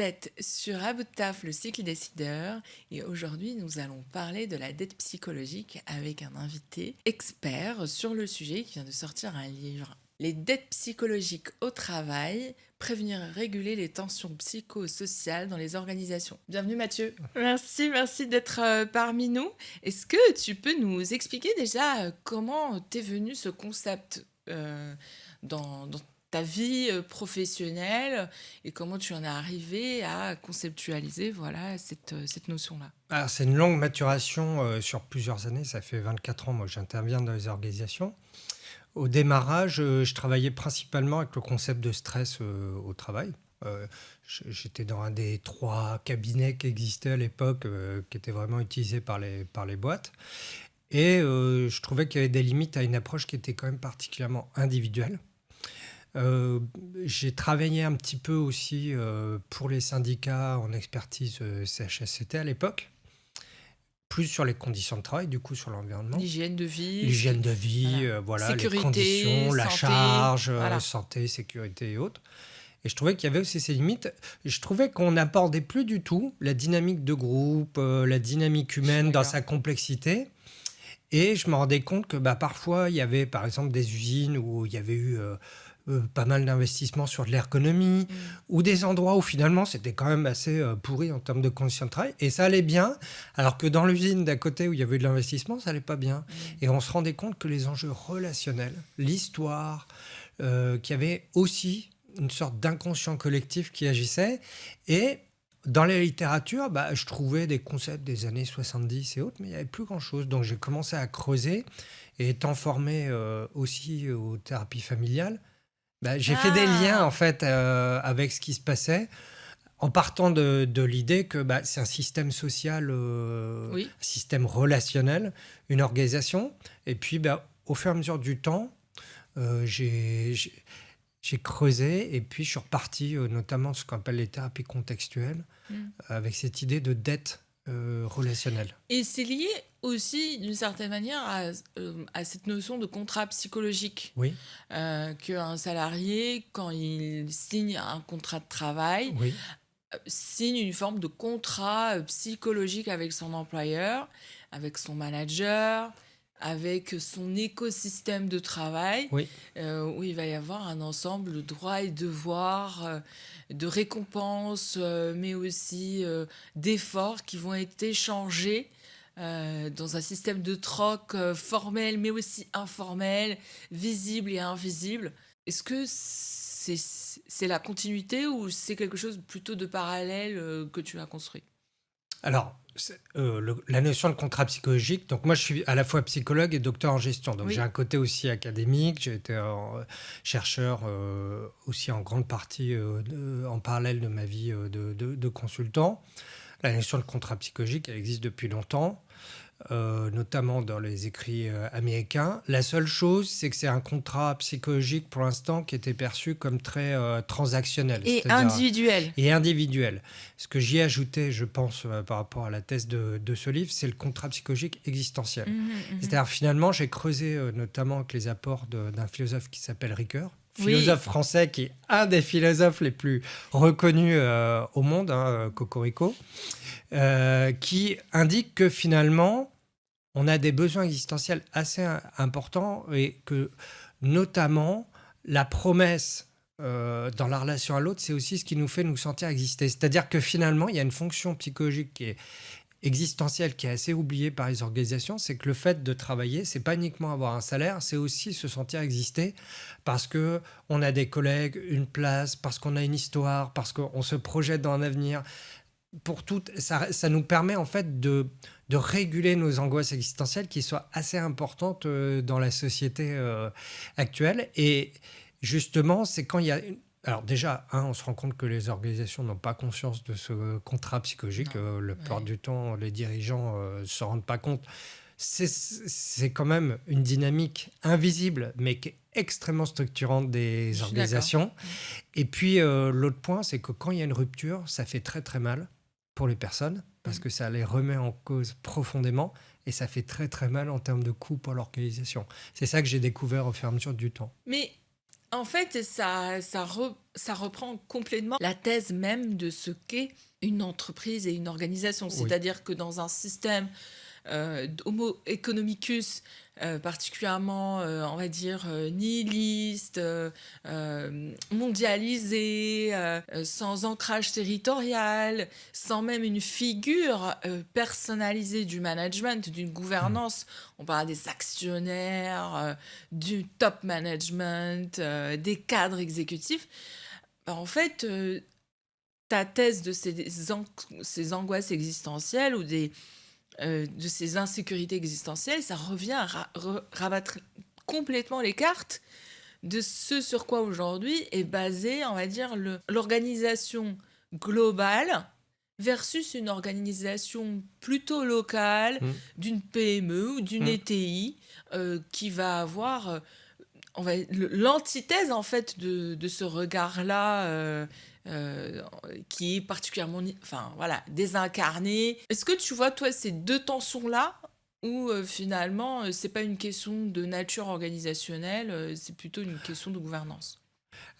êtes sur À bout de taf, le cycle décideur, et aujourd'hui nous allons parler de la dette psychologique avec un invité expert sur le sujet qui vient de sortir un livre. Les dettes psychologiques au travail, prévenir et réguler les tensions psychosociales dans les organisations. Bienvenue Mathieu. Merci d'être parmi nous. Est-ce que tu peux nous expliquer déjà comment t'es venu ce concept dans ta vie professionnelle et comment tu en es arrivé à conceptualiser cette notion-là. Alors, c'est une longue maturation sur plusieurs années. Ça fait 24 ans, moi, que j'interviens dans les organisations. Au démarrage, je travaillais principalement avec le concept de stress au travail. J'étais dans un des 3 cabinets qui existaient à l'époque, qui étaient vraiment utilisés par les boîtes. Et je trouvais qu'il y avait des limites à une approche qui était quand même particulièrement individuelle. J'ai travaillé un petit peu aussi pour les syndicats en expertise CHSCT à l'époque, plus sur les conditions de travail, du coup sur l'environnement. L'hygiène de vie. L'hygiène de vie, voilà, Sécurité, les conditions, la santé, charge, voilà. santé, sécurité et autres. Et je trouvais qu'il y avait aussi ces limites. Je trouvais qu'on n'abordait plus du tout la dynamique de groupe, la dynamique humaine dans sa complexité. Et je me rendais compte que parfois, il y avait par exemple des usines où il y avait eu pas mal d'investissements sur de l'ergonomie, ou des endroits où finalement c'était quand même assez pourri en termes de conditions de travail, et ça allait bien, alors que dans l'usine d'à côté où il y avait eu de l'investissement, ça allait pas bien. Et on se rendait compte que les enjeux relationnels, l'histoire, qu'il y avait aussi une sorte d'inconscient collectif qui agissait, et dans la littérature, je trouvais des concepts des années 70 et autres, mais il n'y avait plus grand-chose. Donc j'ai commencé à creuser, et étant formé aussi aux thérapies familiales, j'ai fait des liens en fait avec ce qui se passait, en partant de l'idée que c'est un système social, un système relationnel, une organisation. Et puis au fur et à mesure du temps, j'ai creusé, et puis je suis reparti notamment ce qu'on appelle les thérapies contextuelles, avec cette idée de dette relationnelle. Et c'est lié aussi d'une certaine manière à cette notion de contrat psychologique. Oui. Qu'un salarié, quand il signe un contrat de travail, signe une forme de contrat psychologique avec son employeur, avec son manager, avec son écosystème de travail, où il va y avoir un ensemble de droits et devoirs, de récompenses, mais aussi d'efforts qui vont être échangés dans un système de troc formel, mais aussi informel, visible et invisible. Est-ce que c'est la continuité ou c'est quelque chose plutôt de parallèle que tu as construit ? Alors, la notion de contrat psychologique, donc moi je suis à la fois psychologue et docteur en gestion, donc j'ai un côté aussi académique, j'ai été chercheur aussi en grande partie en parallèle de ma vie de consultant. La notion de contrat psychologique, elle existe depuis longtemps, notamment dans les écrits américains. La seule chose, c'est que c'est un contrat psychologique pour l'instant qui était perçu comme très transactionnel. Et individuel. Et individuel. Ce que j'y ai ajouté, je pense, par rapport à la thèse de ce livre, c'est le contrat psychologique existentiel. C'est-à-dire, finalement, j'ai creusé notamment avec les apports d'un philosophe qui s'appelle Ricoeur, philosophe français qui est un des philosophes les plus reconnus au monde, Cocorico, qui indique que finalement, on a des besoins existentiels assez importants, et que notamment la promesse dans la relation à l'autre, c'est aussi ce qui nous fait nous sentir exister. C'est-à-dire que finalement, il y a une fonction psychologique qui est existentielle, qui est assez oubliée par les organisations, c'est que le fait de travailler, c'est pas uniquement avoir un salaire, c'est aussi se sentir exister, parce que on a des collègues, une place, parce qu'on a une histoire, parce qu'on se projette dans un avenir. Pour tout, ça nous permet en fait de réguler nos angoisses existentielles, qui soient assez importantes dans la société actuelle. Et justement, c'est quand il y a alors déjà, on se rend compte que les organisations n'ont pas conscience de ce contrat psychologique. La plupart du temps, les dirigeants ne se rendent pas compte. C'est quand même une dynamique invisible, mais qui est extrêmement structurante des organisations. Et puis, l'autre point, c'est que quand il y a une rupture, ça fait très très mal pour les personnes, parce que ça les remet en cause profondément, et ça fait très très mal en termes de coûts pour l'organisation. C'est ça que j'ai découvert au fur et à mesure du temps. Mais En fait, ça reprend complètement la thèse même de ce qu'est une entreprise et une organisation. Oui. C'est-à-dire que dans un système d'homo economicus, particulièrement, on va dire, nihiliste, mondialisé, sans ancrage territorial, sans même une figure personnalisée du management, d'une gouvernance. On parle des actionnaires, du top management, des cadres exécutifs. En fait, ta thèse de ces angoisses existentielles ou de ces insécurités existentielles, ça revient à rabattre complètement les cartes de ce sur quoi aujourd'hui est basée, on va dire, l'organisation globale versus une organisation plutôt locale d'une PME ou d'une ETI qui va avoir l'antithèse en fait de ce regard-là qui est particulièrement désincarné. Est-ce que tu vois, toi, ces deux tensions-là ou finalement, c'est pas une question de nature organisationnelle, c'est plutôt une question de gouvernance?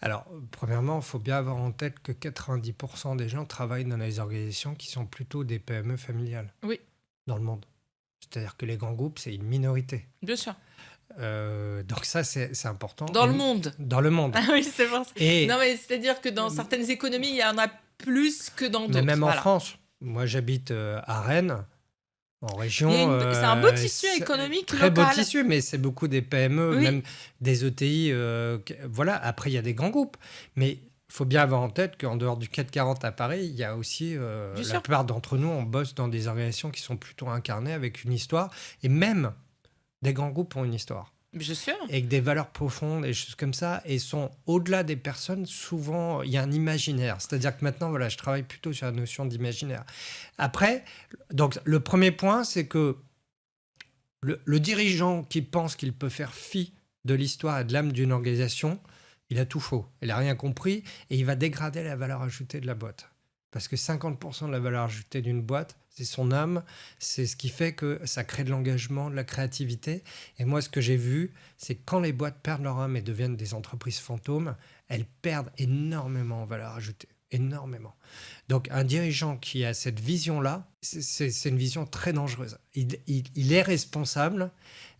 Alors, premièrement, il faut bien avoir en tête que 90% des gens travaillent dans des organisations qui sont plutôt des PME familiales Oui, dans le monde. C'est-à-dire que les grands groupes, c'est une minorité. bien sûr. Donc ça, c'est important. Dans le monde. Dans le monde. Ah oui, c'est pour ça. Et Non, mais c'est-à-dire que dans certaines économies, il y en a plus que dans d'autres. mais même en Voilà. France, moi j'habite à Rennes, en région. C'est un beau tissu économique très beau local. tissu, mais c'est beaucoup des PME, Oui. même des ETI. Voilà. Après, il y a des grands groupes, mais il faut bien avoir en tête qu'en dehors du 440 à Paris, il y a aussi Bien la sûr. plupart d'entre nous, on bosse dans des organisations qui sont plutôt incarnées avec une histoire, et même des grands groupes ont une histoire. Bien sûr. Et que des valeurs profondes et des choses comme ça, et sont au-delà des personnes, souvent, il y a un imaginaire. C'est-à-dire que maintenant, voilà, je travaille plutôt sur la notion d'imaginaire. Après, donc, le premier point, c'est que le dirigeant qui pense qu'il peut faire fi de l'histoire et de l'âme d'une organisation, il a tout faux. Il n'a rien compris et il va dégrader la valeur ajoutée de la boîte. Parce que 50% de la valeur ajoutée d'une boîte, c'est son âme, c'est ce qui fait que ça crée de l'engagement, de la créativité. Et moi, ce que j'ai vu, c'est que quand les boîtes perdent leur âme et deviennent des entreprises fantômes, elles perdent énormément en valeur ajoutée. Énormément. Donc, un dirigeant qui a cette vision-là, c'est une vision très dangereuse. Il est responsable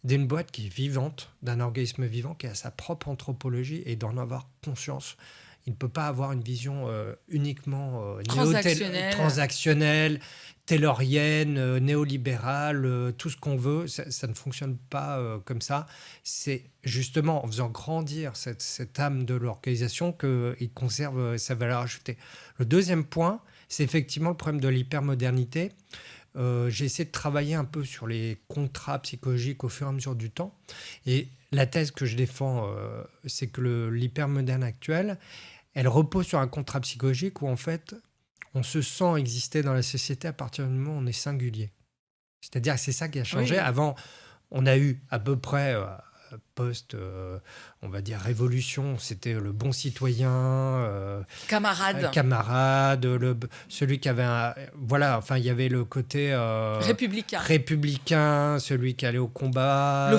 d'une boîte qui est vivante, d'un organisme vivant qui a sa propre anthropologie et d'en avoir conscience. Il ne peut pas avoir une vision uniquement transactionnelle, taylorienne, néolibérale, tout ce qu'on veut. Ça ne fonctionne pas comme ça. C'est justement en faisant grandir cette âme de l'organisation qu'il conserve sa valeur ajoutée. Le deuxième point, c'est effectivement le problème de l'hypermodernité. J'ai essayé de travailler un peu sur les contrats psychologiques au fur et à mesure du temps. Et la thèse que je défends, c'est que l'hypermoderne actuel, elle repose sur un contrat psychologique où en fait, on se sent exister dans la société à partir du moment où on est singulier. C'est-à-dire que c'est ça qui a changé. Oui. Avant, on a eu à peu près post, on va dire, révolution, c'était le bon citoyen, camarade, celui qui avait voilà, enfin, il y avait le côté républicain, celui qui allait au combat,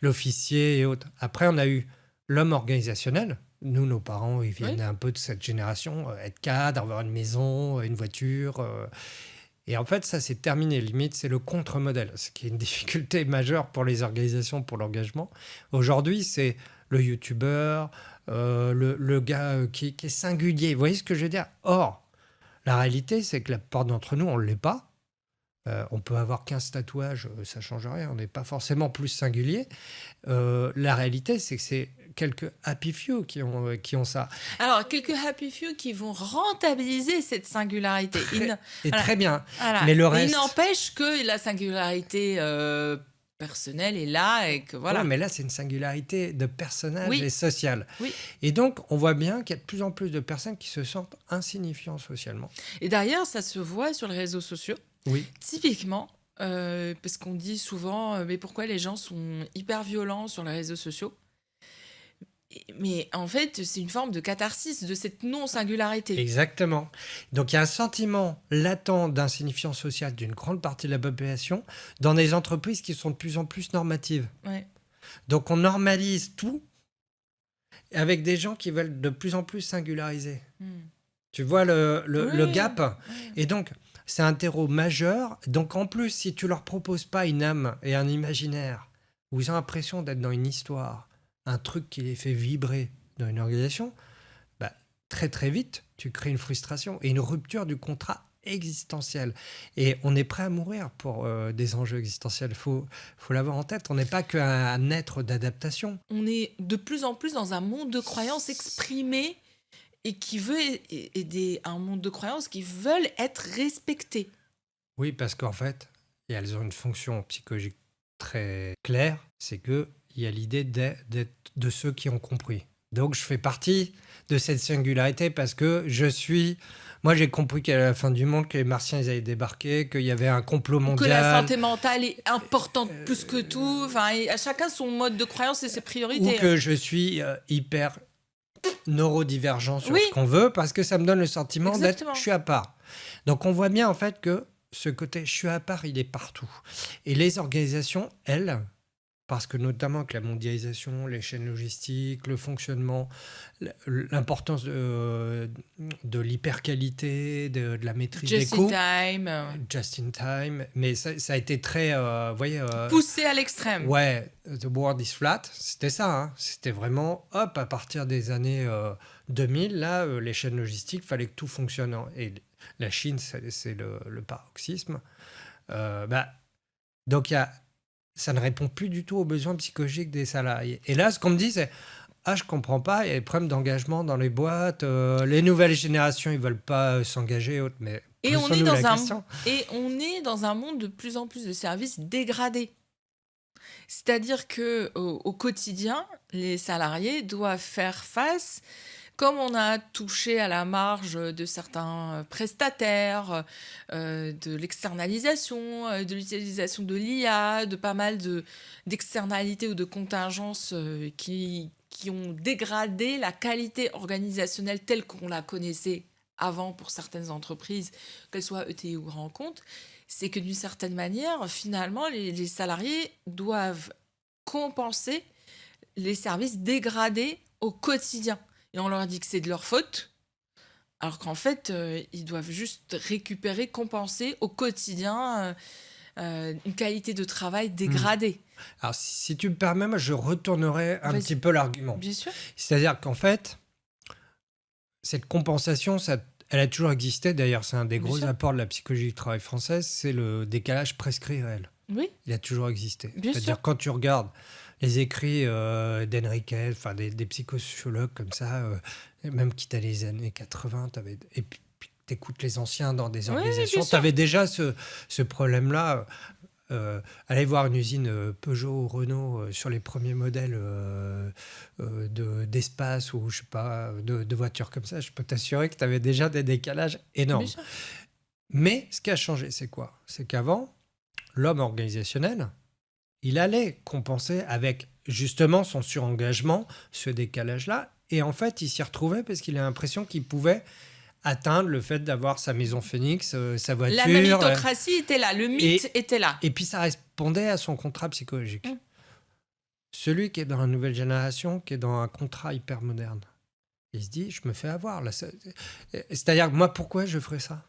l'officier et autres. Après, on a eu l'homme organisationnel. Nous, nos parents, ils viennent un peu de cette génération, être cadre, avoir une maison, une voiture. Et en fait, ça, c'est terminé. Limite, c'est le contre-modèle, ce qui est une difficulté majeure pour les organisations, pour l'engagement. Aujourd'hui, c'est le youtubeur, le gars qui est singulier. Vous voyez ce que je veux dire ? Or, la réalité, c'est que la plupart d'entre nous, on ne l'est pas. On peut avoir 15 tatouages, ça ne change rien. On n'est pas forcément plus singulier. La réalité, c'est que c'est quelques happy few qui ont ça. Alors, quelques happy few qui vont rentabiliser cette singularité. Très bien. Voilà. Mais le reste... Il n'empêche que la singularité personnelle est là et que voilà. Ouais, mais là, c'est une singularité de personnage et sociale. Oui. Et donc, on voit bien qu'il y a de plus en plus de personnes qui se sentent insignifiantes socialement. Et d'ailleurs, ça se voit sur les réseaux sociaux. Oui. Typiquement, parce qu'on dit souvent, mais pourquoi les gens sont hyper violents sur les réseaux sociaux ? Mais en fait, c'est une forme de catharsis de cette non-singularité. Exactement. Donc, il y a un sentiment latent d'insignifiance sociale d'une grande partie de la population dans des entreprises qui sont de plus en plus normatives. Ouais. Donc, on normalise tout avec des gens qui veulent de plus en plus singulariser. Mm. Tu vois le Oui, gap? oui. Et donc, c'est un terreau majeur. Donc, en plus, si tu leur proposes pas une âme et un imaginaire, où ils ont l'impression d'être dans une histoire, un truc qui les fait vibrer dans une organisation, bah, très très vite, tu crées une frustration et une rupture du contrat existentiel. Et on est prêt à mourir pour des enjeux existentiels. Faut l'avoir en tête. On n'est pas qu'un être d'adaptation. On est de plus en plus dans un monde de croyances exprimées et qui veut aider un monde de croyances qui veulent être respectées. Oui, parce qu'en fait, et elles ont une fonction psychologique très claire, c'est qu'il y a l'idée d'être de ceux qui ont compris. Donc, je fais partie de cette singularité parce que moi, j'ai compris qu'à la fin du monde, que les Martiens, ils allaient débarquer, qu'il y avait un complot Que la mondial. santé mentale est importante plus que tout. Enfin, à chacun son mode de croyance et ses Ou priorités. que je suis hyper neurodivergent sur Oui. ce qu'on veut parce que ça me donne le sentiment d'être Exactement. je suis à part. Donc on voit bien en fait que ce côté je suis à part, il est partout. Et les organisations, elles, parce que notamment avec la mondialisation, les chaînes logistiques, le fonctionnement, l'importance de l'hyperqualité, de la maîtrise des Just in coûts, time. just in time, mais ça a été très, vous voyez, Poussé à l'extrême. ouais, The World is Flat, c'était ça. Hein. C'était vraiment, hop, à partir des années 2000, là, les chaînes logistiques, fallait que tout fonctionne. Et la Chine, c'est le paroxysme. Donc, ça ne répond plus du tout aux besoins psychologiques des salariés. Et là, ce qu'on me dit, c'est je comprends pas, il y a des problèmes d'engagement dans les boîtes, les nouvelles générations, ils veulent pas s'engager, mais Et on posons-nous la question. on est dans un monde de plus en plus de services dégradés. C'est-à-dire que au quotidien, les salariés doivent faire face, comme on a touché à la marge de certains prestataires, de l'externalisation, de l'utilisation de l'IA, de pas mal d'externalités ou de contingences qui ont dégradé la qualité organisationnelle telle qu'on la connaissait avant pour certaines entreprises, qu'elles soient ETI ou grands comptes, c'est que d'une certaine manière, finalement, les salariés doivent compenser les services dégradés au quotidien. Et on leur dit que c'est de leur faute, alors qu'en fait, ils doivent juste récupérer, compenser au quotidien une qualité de travail dégradée. Alors, si tu me permets, moi, je retournerai un Vas-y. petit peu l'argument. Bien sûr. C'est-à-dire qu'en fait, cette compensation, elle a toujours existé. D'ailleurs, c'est un des Bien gros sûr. apports de la psychologie du travail française, c'est le décalage prescrit-réel. Oui, Il a toujours existé. Bien C'est-à-dire sûr. quand tu regardes les écrits d'Enriquez, enfin des psychosociologues comme ça, même quitte à les années 80, et puis tu écoutes les anciens dans des Oui, organisations, bien tu sûr. avais déjà ce problème-là. Aller voir une usine Peugeot ou Renault sur les premiers modèles d'espace ou je sais pas, de voitures comme ça, je peux t'assurer que tu avais déjà des décalages énormes. Bien sûr. Mais ce qui a changé, c'est quoi? C'est qu'avant, l'homme organisationnel, il allait compenser avec justement son surengagement, ce décalage-là. Et en fait, il s'y retrouvait parce qu'il a l'impression qu'il pouvait atteindre le fait d'avoir sa maison Phoenix, sa voiture. La méritocratie était là, le mythe était là. Et puis ça répondait à son contrat psychologique. Celui qui est dans la nouvelle génération, qui est dans un contrat hyper moderne, il se dit, je me fais avoir. Là, c'est-à-dire, moi, pourquoi je ferais ça?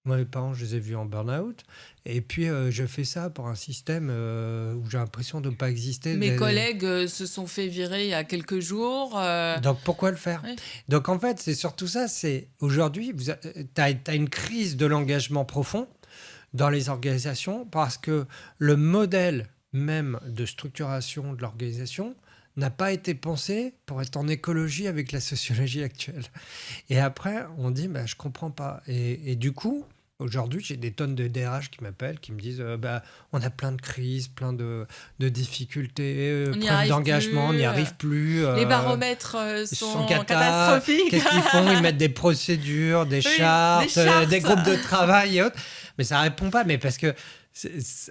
Moi, mes parents, je les ai vus en burn-out. Et puis, je fais ça pour un système où j'ai l'impression de ne pas exister. Mes collègues se sont fait virer il y a quelques jours. Donc, pourquoi le faire? Oui. Donc, en fait, c'est surtout ça. C'est aujourd'hui, tu as une crise de l'engagement profond dans les organisations parce que le modèle même de structuration de l'organisation n'a pas été pensé pour être en écologie avec la sociologie actuelle. Et après, on dit, je comprends pas. Et du coup, aujourd'hui, j'ai des tonnes de DRH qui m'appellent, qui me disent, on a plein de crises, plein de difficultés, problèmes d'engagement, on n'y arrive plus. Les baromètres sont catastrophiques. Qu'est-ce qu'ils font? Ils mettent des procédures, des chartes, des groupes de travail et autres. Mais ça répond pas, mais parce que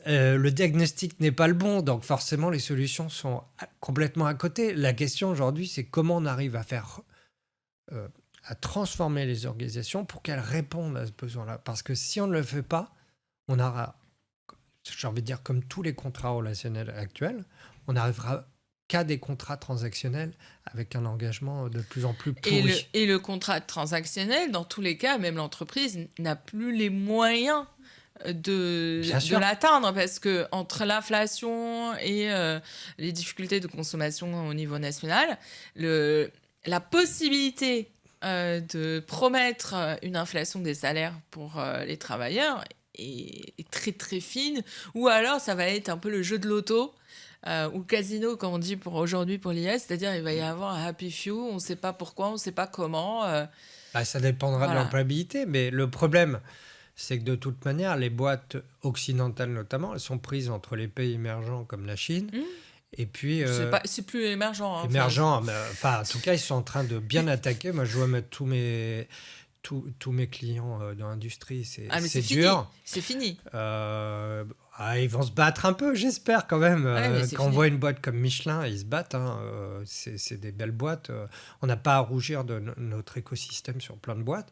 le diagnostic n'est pas le bon, donc forcément les solutions sont complètement à côté. La question aujourd'hui, c'est comment on arrive à faire, à transformer les organisations pour qu'elles répondent à ce besoin-là. Parce que si on ne le fait pas, on aura, j'ai envie de dire, comme tous les contrats relationnels actuels, on n'arrivera qu'à des contrats transactionnels avec un engagement de plus en plus Et pourri. le contrat transactionnel, dans tous les cas, même l'entreprise n'a plus les moyens de l'atteindre, parce que entre l'inflation et les difficultés de consommation au niveau national, la possibilité de promettre une inflation des salaires pour les travailleurs est très très fine, ou alors ça va être un peu le jeu de loto ou casino, comme on dit pour aujourd'hui pour l'IS, c'est-à-dire il va y avoir un happy few, on ne sait pas pourquoi, on ne sait pas comment. Ça dépendra de l'employabilité, mais le problème, c'est que de toute manière, les boîtes occidentales notamment, elles sont prises entre les pays émergents comme la Chine, et puis... c'est plus émergent. Hein, émergent, en tout cas, ils sont en train de bien attaquer. Moi, je vois mettre tous mes clients dans l'industrie, c'est dur. C'est fini. Ils vont se battre un peu, j'espère quand même. Quand on voit une boîte comme Michelin, ils se battent. C'est des belles boîtes. On n'a pas à rougir de notre écosystème sur plein de boîtes.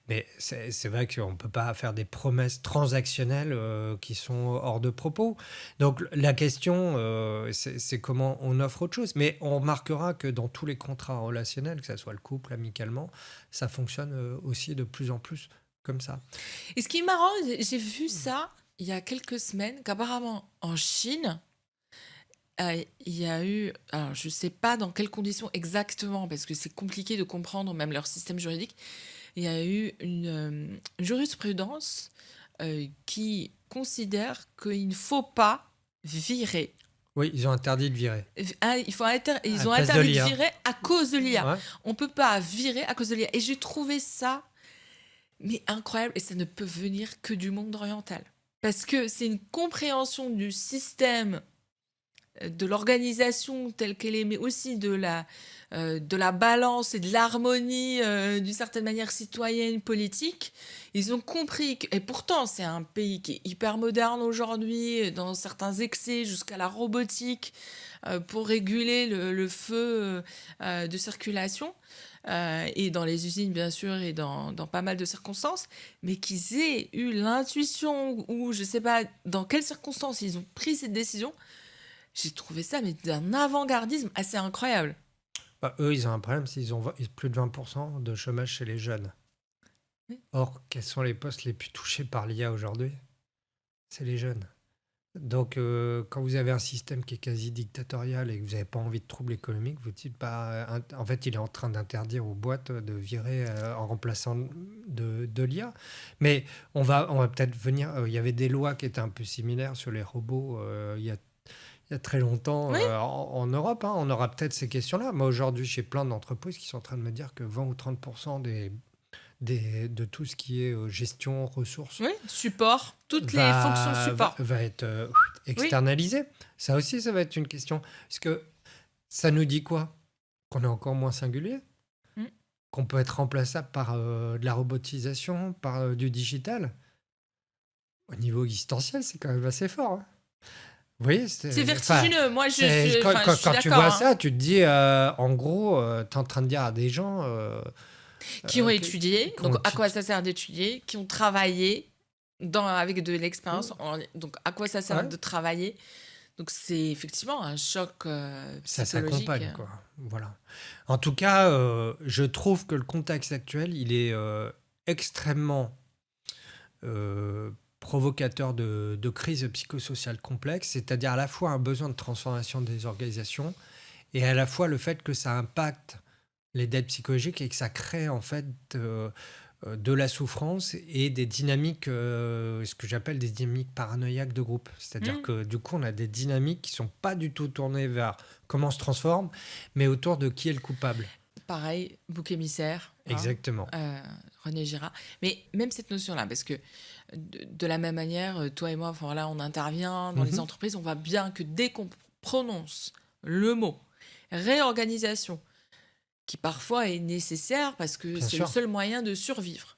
Mais c'est vrai qu'on ne peut pas faire des promesses transactionnelles qui sont hors de propos. Donc la question, c'est comment on offre autre chose. Mais on remarquera que dans tous les contrats relationnels, que ce soit le couple, amicalement, ça fonctionne aussi de plus en plus comme ça. Et ce qui est marrant, j'ai vu ça il y a quelques semaines, qu'apparemment en Chine, il y a eu, alors je ne sais pas dans quelles conditions exactement, parce que c'est compliqué de comprendre même leur système juridique, il y a eu une jurisprudence qui considère qu'il ne faut pas virer. Oui, ils ont interdit de virer. Ils ont interdit de virer à cause de l'IA. Ouais. On ne peut pas virer à cause de l'IA. Et j'ai trouvé ça mais incroyable, et ça ne peut venir que du monde oriental. Parce que c'est une compréhension du système, de l'organisation telle qu'elle est, mais aussi de la balance et de l'harmonie d'une certaine manière citoyenne, politique. Ils ont compris que, et pourtant c'est un pays qui est hyper moderne aujourd'hui, dans certains excès jusqu'à la robotique, pour réguler le feu de circulation, et dans les usines bien sûr, et dans pas mal de circonstances, mais qu'ils aient eu l'intuition, ou je sais pas dans quelles circonstances ils ont pris cette décision. J'ai trouvé ça mais d'un avant-gardisme assez incroyable. Eux, ils ont un problème, s'ils ont plus de 20% de chômage chez les jeunes. Oui. Or, quels sont les postes les plus touchés par l'IA aujourd'hui ? C'est les jeunes. Donc, quand vous avez un système qui est quasi dictatorial et que vous n'avez pas envie de troubles économiques, vous dites, en fait, il est en train d'interdire aux boîtes de virer en remplaçant de l'IA. Mais on va peut-être venir... Il y avait des lois qui étaient un peu similaires sur les robots il y a très longtemps, oui. En Europe. On aura peut-être ces questions-là. Moi, aujourd'hui, j'ai plein d'entreprises qui sont en train de me dire que 20 ou 30% de tout ce qui est gestion, ressources... Oui, support, toutes les fonctions support. Va être externalisé. Oui. Ça aussi, ça va être une question. Parce que ça nous dit quoi ? Qu'on est encore moins singulier ? Qu'on peut être remplaçable par de la robotisation, par du digital ? Au niveau existentiel, c'est quand même assez fort, hein. Vous voyez, c'est vertigineux. Moi, je suis quand tu vois ça, tu te dis, en gros, tu es en train de dire à des gens... qui ont étudié, donc à quoi ça sert d'étudier, qui ont travaillé avec de l'expérience, donc à quoi ça sert de travailler. Donc c'est effectivement un choc psychologique. Ça s'accompagne, quoi. Voilà. En tout cas, je trouve que le contexte actuel, il est extrêmement... provocateur de crise psychosociale complexe, c'est-à-dire à la fois un besoin de transformation des organisations et à la fois le fait que ça impacte les dettes psychologiques et que ça crée en fait de la souffrance et des dynamiques, ce que j'appelle des dynamiques paranoïaques de groupe. C'est-à-dire que du coup, on a des dynamiques qui ne sont pas du tout tournées vers comment on se transforme, mais autour de qui est le coupable. Pareil, bouc émissaire. Exactement. René Girard. Mais même cette notion-là, parce que de la même manière, toi et moi, on intervient dans les entreprises, on voit bien que dès qu'on prononce le mot réorganisation, qui parfois est nécessaire parce que c'est le seul moyen de survivre,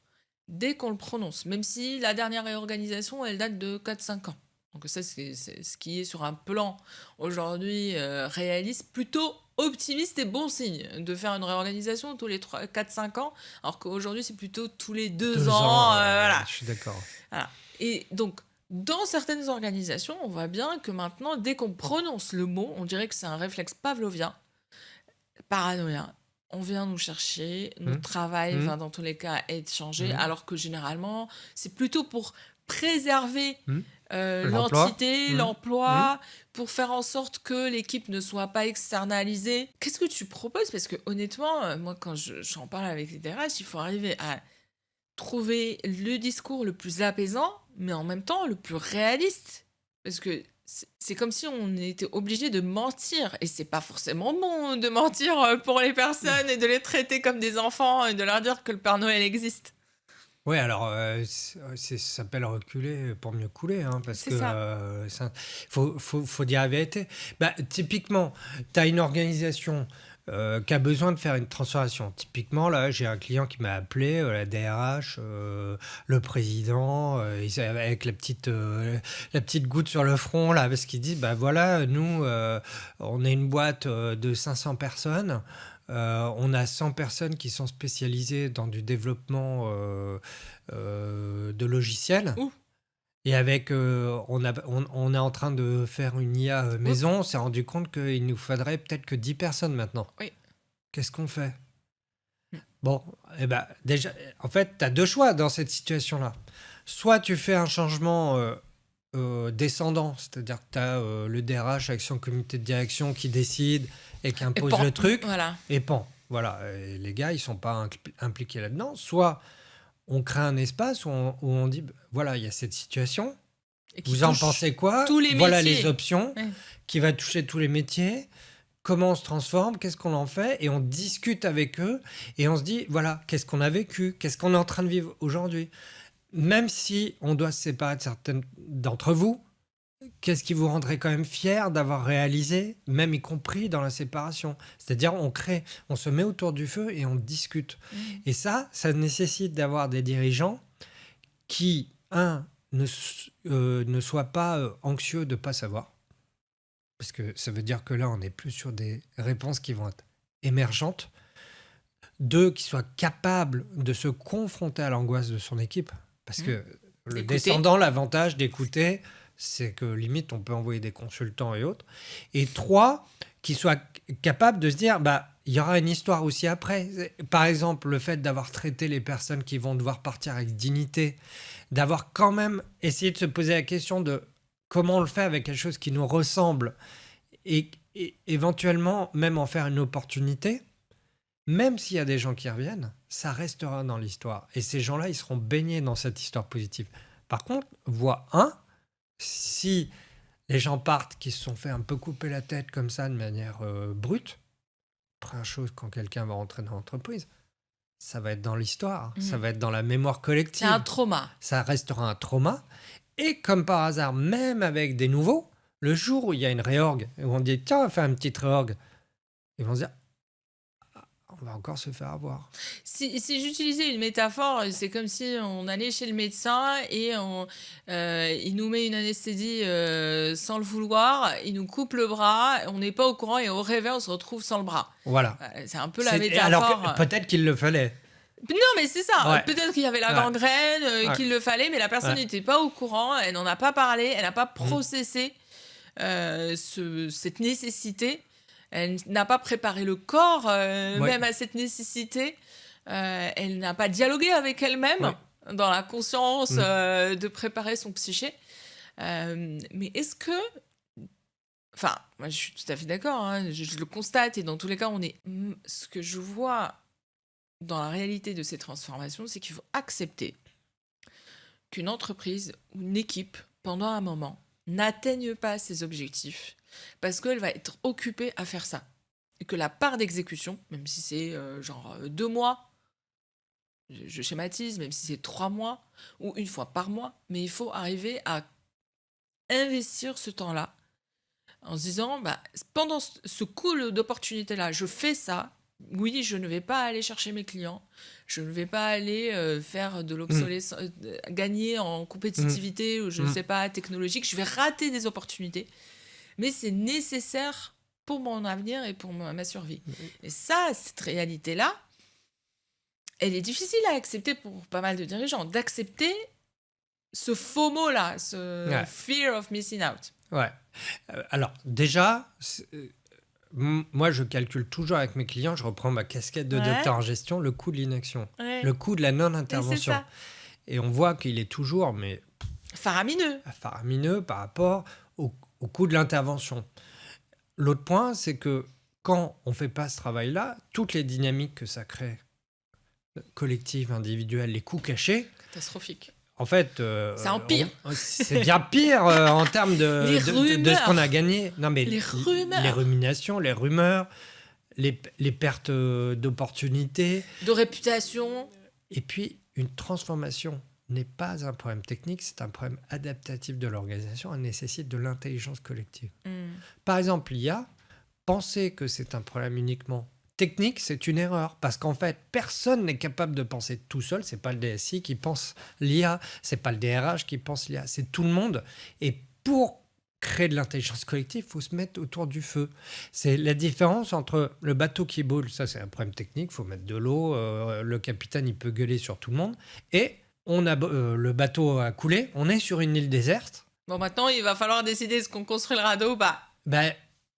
dès qu'on le prononce, même si la dernière réorganisation, elle date de 4-5 ans. Donc ça, c'est ce qui est sur un plan aujourd'hui réaliste, plutôt optimiste et bon signe de faire une réorganisation tous les 4-5 ans, alors qu'aujourd'hui, c'est plutôt tous les 2 ans. Voilà. Je suis d'accord. Voilà. Et donc, Dans certaines organisations, on voit bien que maintenant, dès qu'on prononce le mot, on dirait que c'est un réflexe pavlovien, paranoïa. On vient nous chercher, notre travail va dans tous les cas être changé, alors que généralement, c'est plutôt pour préserver l'entité, l'emploi, pour faire en sorte que l'équipe ne soit pas externalisée. Qu'est-ce que tu proposes? Parce que honnêtement, moi, quand j'en parle avec les DRH, il faut arriver à trouver le discours le plus apaisant, mais en même temps le plus réaliste. Parce que c'est comme si on était obligé de mentir. Et c'est pas forcément bon de mentir pour les personnes et de les traiter comme des enfants et de leur dire que le Père Noël existe. Oui, alors ça s'appelle reculer pour mieux couler, hein, parce C'est que ça. faut dire la vérité. Bah, typiquement, tu as une organisation qui a besoin de faire une transformation. Typiquement, là, j'ai un client qui m'a appelé, la DRH, le président, avec la petite goutte sur le front, là, parce qu'il dit, bah voilà, nous, on est une boîte de 500 personnes. On a 100 personnes qui sont spécialisées dans du développement de logiciels. Ouh. Et avec, on est en train de faire une IA maison. On s'est rendu compte qu'il nous faudrait peut-être que 10 personnes maintenant. Oui. Qu'est-ce qu'on fait? Bon, eh ben, déjà, en fait, tu as deux choix dans cette situation-là. Soit tu fais un changement descendant, c'est-à-dire que tu as le DRH avec son comité de direction qui décide et qui impose le truc, Voilà. et pan. Voilà, et les gars, ils sont pas impliqués là-dedans. Soit on crée un espace où on dit, voilà, il y a cette situation, Et qui vous en touche pensez quoi? tous les Voilà métiers. les options, Ouais. qui va toucher tous les métiers. Comment on se transforme, qu'est-ce qu'on en fait, et on discute avec eux, et on se dit, voilà, qu'est-ce qu'on a vécu, qu'est-ce qu'on est en train de vivre aujourd'hui. Même si on doit se séparer de certaines d'entre vous, qu'est-ce qui vous rendrait quand même fier d'avoir réalisé, même y compris dans la séparation? C'est-à-dire, on se met autour du feu et on discute. Et ça nécessite d'avoir des dirigeants qui, ne soient pas anxieux de ne pas savoir. Parce que ça veut dire que là, on n'est plus sur des réponses qui vont être émergentes. 2, qui soient capables de se confronter à l'angoisse de son équipe. Parce que le descendant, l'avantage d'écouter, c'est que limite, on peut envoyer des consultants et autres. Et 3, qui soient capables de se dire, bah, il y aura une histoire aussi après. Par exemple, le fait d'avoir traité les personnes qui vont devoir partir avec dignité, d'avoir quand même essayé de se poser la question de comment on le fait avec quelque chose qui nous ressemble et éventuellement même en faire une opportunité, même s'il y a des gens qui reviennent, ça restera dans l'histoire. Et ces gens-là, ils seront baignés dans cette histoire positive. Par contre, voie 1, si les gens partent qui se sont fait un peu couper la tête comme ça de manière brute, première chose quand quelqu'un va rentrer dans l'entreprise, ça va être dans l'histoire, ça va être dans la mémoire collective. C'est un trauma. Ça restera un trauma. Et comme par hasard, même avec des nouveaux, le jour où il y a une réorg, où on dit tiens, on va faire une petite réorg, ils vont se dire on va encore se faire avoir. Si j'utilisais une métaphore, c'est comme si on allait chez le médecin et il nous met une anesthésie sans le vouloir, il nous coupe le bras, on n'est pas au courant et au réveil, on se retrouve sans le bras. Voilà. C'est un peu la métaphore. Alors peut-être qu'il le fallait. Non, mais c'est ça. Ouais. Peut-être qu'il y avait la gangrène, qu'il le fallait, mais la personne n'était pas au courant, elle n'en a pas parlé, elle n'a pas processé cette nécessité. Elle n'a pas préparé le corps même à cette nécessité. Elle n'a pas dialogué avec elle-même dans la conscience de préparer son psyché. Mais est-ce que... Enfin, moi, je suis tout à fait d'accord. Hein, je le constate et dans tous les cas, ce que je vois dans la réalité de ces transformations, c'est qu'il faut accepter qu'une entreprise ou une équipe, pendant un moment, n'atteigne pas ses objectifs parce qu'elle va être occupée à faire ça. Et que la part d'exécution, même si c'est 2 mois, je schématise, même si c'est 3 mois, ou 1 fois par mois, mais il faut arriver à investir ce temps-là en se disant, pendant ce coût d'opportunité-là, je fais ça. Oui, je ne vais pas aller chercher mes clients, je ne vais pas aller faire de l'obsolescence, gagner en compétitivité ou je ne sais pas, technologique, je vais rater des opportunités, mais c'est nécessaire pour mon avenir et pour ma survie. Et ça, cette réalité-là, elle est difficile à accepter pour pas mal de dirigeants, d'accepter ce FOMO-là, ce Ouais. fear of missing out. Ouais. Alors, déjà, moi, je calcule toujours avec mes clients, je reprends ma casquette de docteur en gestion, le coût de l'inaction, le coût de la Et c'est non-intervention. ça. Et on voit qu'il est toujours Faramineux. faramineux par rapport au coût de l'intervention. L'autre point, c'est que quand on ne fait pas ce travail-là, toutes les dynamiques que ça crée, collectives, individuelles, les coûts cachés, Catastrophique. en fait, Ça empire. c'est bien pire en termes Les de ce rumeurs. qu'on a gagné. Non, mais Les rumeurs. les ruminations, les rumeurs, les pertes d'opportunités. De réputation. Et puis, une transformation n'est pas un problème technique, c'est un problème adaptatif de l'organisation. Elle nécessite de l'intelligence collective. Par exemple, l'IA, penser que c'est un problème uniquement technique, c'est une erreur. Parce qu'en fait, personne n'est capable de penser tout seul. C'est pas le DSI qui pense l'IA, c'est pas le DRH qui pense l'IA, c'est tout le monde. Et pour créer de l'intelligence collective, il faut se mettre autour du feu. C'est la différence entre le bateau qui boule, ça c'est un problème technique, il faut mettre de l'eau, le capitaine il peut gueuler sur tout le monde, et on a, le bateau a coulé, on est sur une île déserte. Bon, maintenant, il va falloir décider est-ce qu'on construit le radeau ou pas. Ben,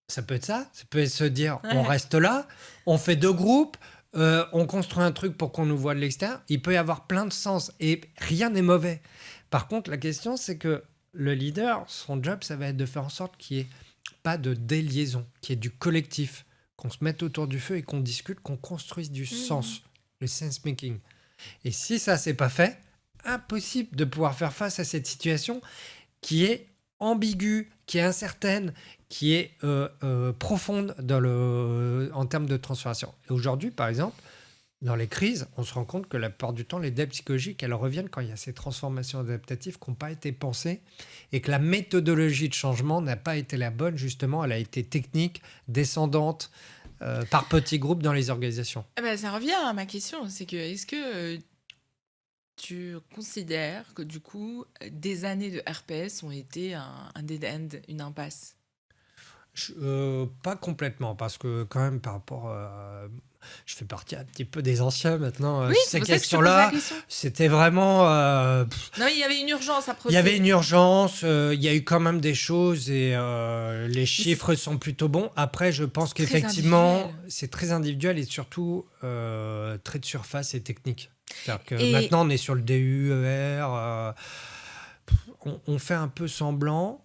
ça peut être ça, ça peut être se dire on reste là, on fait 2 groupes, on construit un truc pour qu'on nous voit de l'extérieur. Il peut y avoir plein de sens et rien n'est mauvais. Par contre, la question c'est que le leader, son job, ça va être de faire en sorte qu'il n'y ait pas de déliaison, qu'il y ait du collectif, qu'on se mette autour du feu et qu'on discute, qu'on construise du sens, le sense making. Et si ça c'est pas fait, impossible de pouvoir faire face à cette situation qui est ambiguë, qui est incertaine, qui est profonde en termes de transformation. Et aujourd'hui, par exemple, dans les crises, on se rend compte que la plupart du temps, les dettes psychologiques, elles reviennent quand il y a ces transformations adaptatives qui n'ont pas été pensées et que la méthodologie de changement n'a pas été la bonne, justement, elle a été technique, descendante, par petits groupes dans les organisations. Ça revient à ma question, c'est que est-ce que tu considères que du coup, des années de RPS ont été un dead end, une impasse? Pas complètement, parce que quand même par rapport je fais partie un petit peu des anciens maintenant. Oui, Ces c'est pour ça que je te pose questions-là, la question. c'était vraiment... Non, mais il y avait une urgence à il y avait procéder. une urgence, il y a eu quand même des choses et les chiffres sont plutôt bons. Après, je pense Très qu'effectivement, individuel. c'est très individuel et surtout très de surface et technique. C'est-à-dire que Et- maintenant, on est sur le DUER, on fait un peu semblant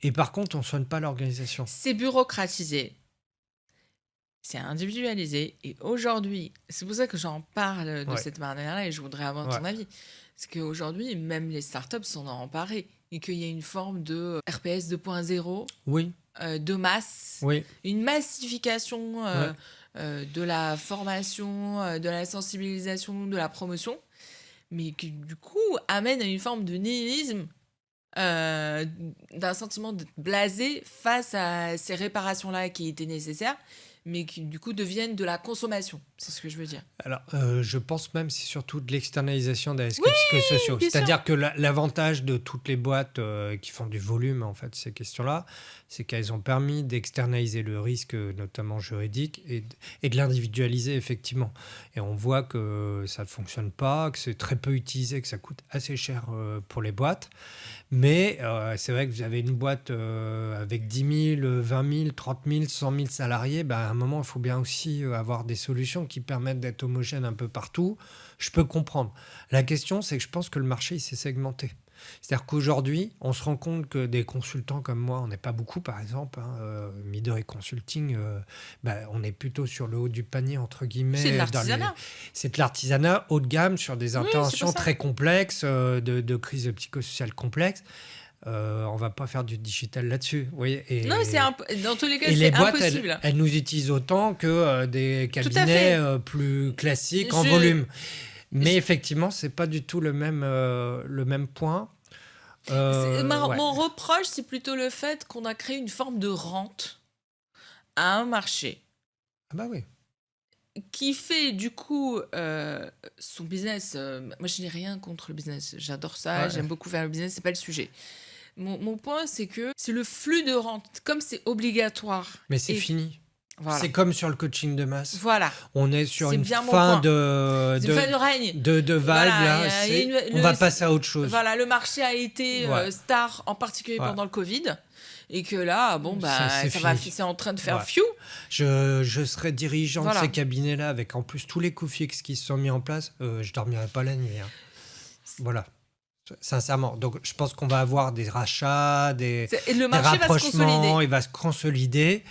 et par contre, on ne soigne pas l'organisation. C'est bureaucratisé, c'est individualisé. Et aujourd'hui, c'est pour ça que j'en parle de Ouais. cette manière-là et je voudrais avoir ton avis. C'est qu'aujourd'hui, même les startups s'en ont emparées et qu'il y a une forme de RPS 2.0 Oui, de masse, oui. une massification de la formation, de la sensibilisation, de la promotion, mais qui du coup amène à une forme de nihilisme, d'un sentiment de blasé face à ces réparations-là qui étaient nécessaires, mais qui du coup deviennent de la consommation. C'est ce que je veux dire. Alors, je pense même que c'est surtout de l'externalisation des risques Oui, psychosociaux. bien C'est-à-dire que l'avantage de toutes les boîtes qui font du volume, en fait, ces questions-là, c'est qu'elles ont permis d'externaliser le risque, notamment juridique, et de l'individualiser, effectivement. Et on voit que ça ne fonctionne pas, que c'est très peu utilisé, que ça coûte assez cher pour les boîtes. Mais c'est vrai que vous avez une boîte avec 10 000, 20 000, 30 000, 100 000 salariés, à un moment, il faut bien aussi avoir des solutions qui permettent d'être homogènes un peu partout. Je peux comprendre. La question, c'est que je pense que le marché, il s'est segmenté. C'est-à-dire qu'aujourd'hui, on se rend compte que des consultants comme moi, on n'est pas beaucoup, par exemple, Midori Consulting, on est plutôt sur le haut du panier, entre guillemets. C'est de l'artisanat. C'est de l'artisanat haut de gamme sur des interventions c'est pour ça. très complexes, de crises psychosociales complexes. On va pas faire du digital là-dessus. Oui, Non, dans tous les cas, et les c'est boîtes, impossible. elles nous utilisent autant que des cabinets plus classiques en volume. Mais effectivement, c'est pas du tout le même point. Mon reproche, c'est plutôt le fait qu'on a créé une forme de rente à un marché Ah bah oui. qui fait du coup son business. Moi, je n'ai rien contre le business. J'adore ça. J'aime beaucoup faire le business. C'est pas le sujet. Mon point, c'est que c'est le flux de rente. Comme c'est obligatoire. Mais c'est fini. Voilà. C'est comme sur le coaching de masse. Voilà. On est sur C'est une bien mon fin point. C'est une fin de règne. de vague. Voilà, Là, le- on va passer à autre chose. Voilà, le marché a été Ouais. star, en particulier Ouais. pendant le Covid. Et que là, bon, bah, c'est en train de faire Ouais. fiou. Je serais dirigeant Voilà. de ces cabinets-là avec en plus tous les coûts fixes qui se sont mis en place. Je dormirais pas la nuit. Hein. Voilà. Sincèrement. Donc, je pense qu'on va avoir des rachats, Et le des marché va se rapprochements, consolider. il va se consolider.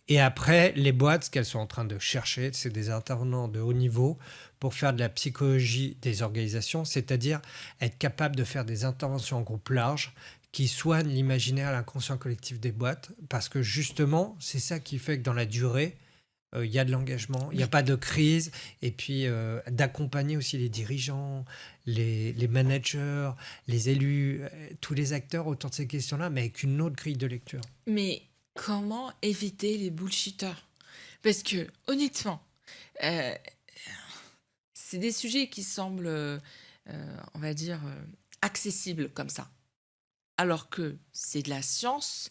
Et après, les boîtes, ce qu'elles sont en train de chercher, c'est des intervenants de haut niveau pour faire de la psychologie des organisations, c'est-à-dire être capable de faire des interventions en groupe large qui soignent l'imaginaire et l'inconscient collectif des boîtes. Parce que justement, c'est ça qui fait que dans la durée, il y a de l'engagement, il n'y a pas de crise, et puis d'accompagner aussi les dirigeants, les managers, les élus, tous les acteurs autour de ces questions-là, mais avec une autre grille de lecture. Mais comment éviter les bullshitters? Parce que, honnêtement, c'est des sujets qui semblent, on va dire, accessibles comme ça. Alors que c'est de la science,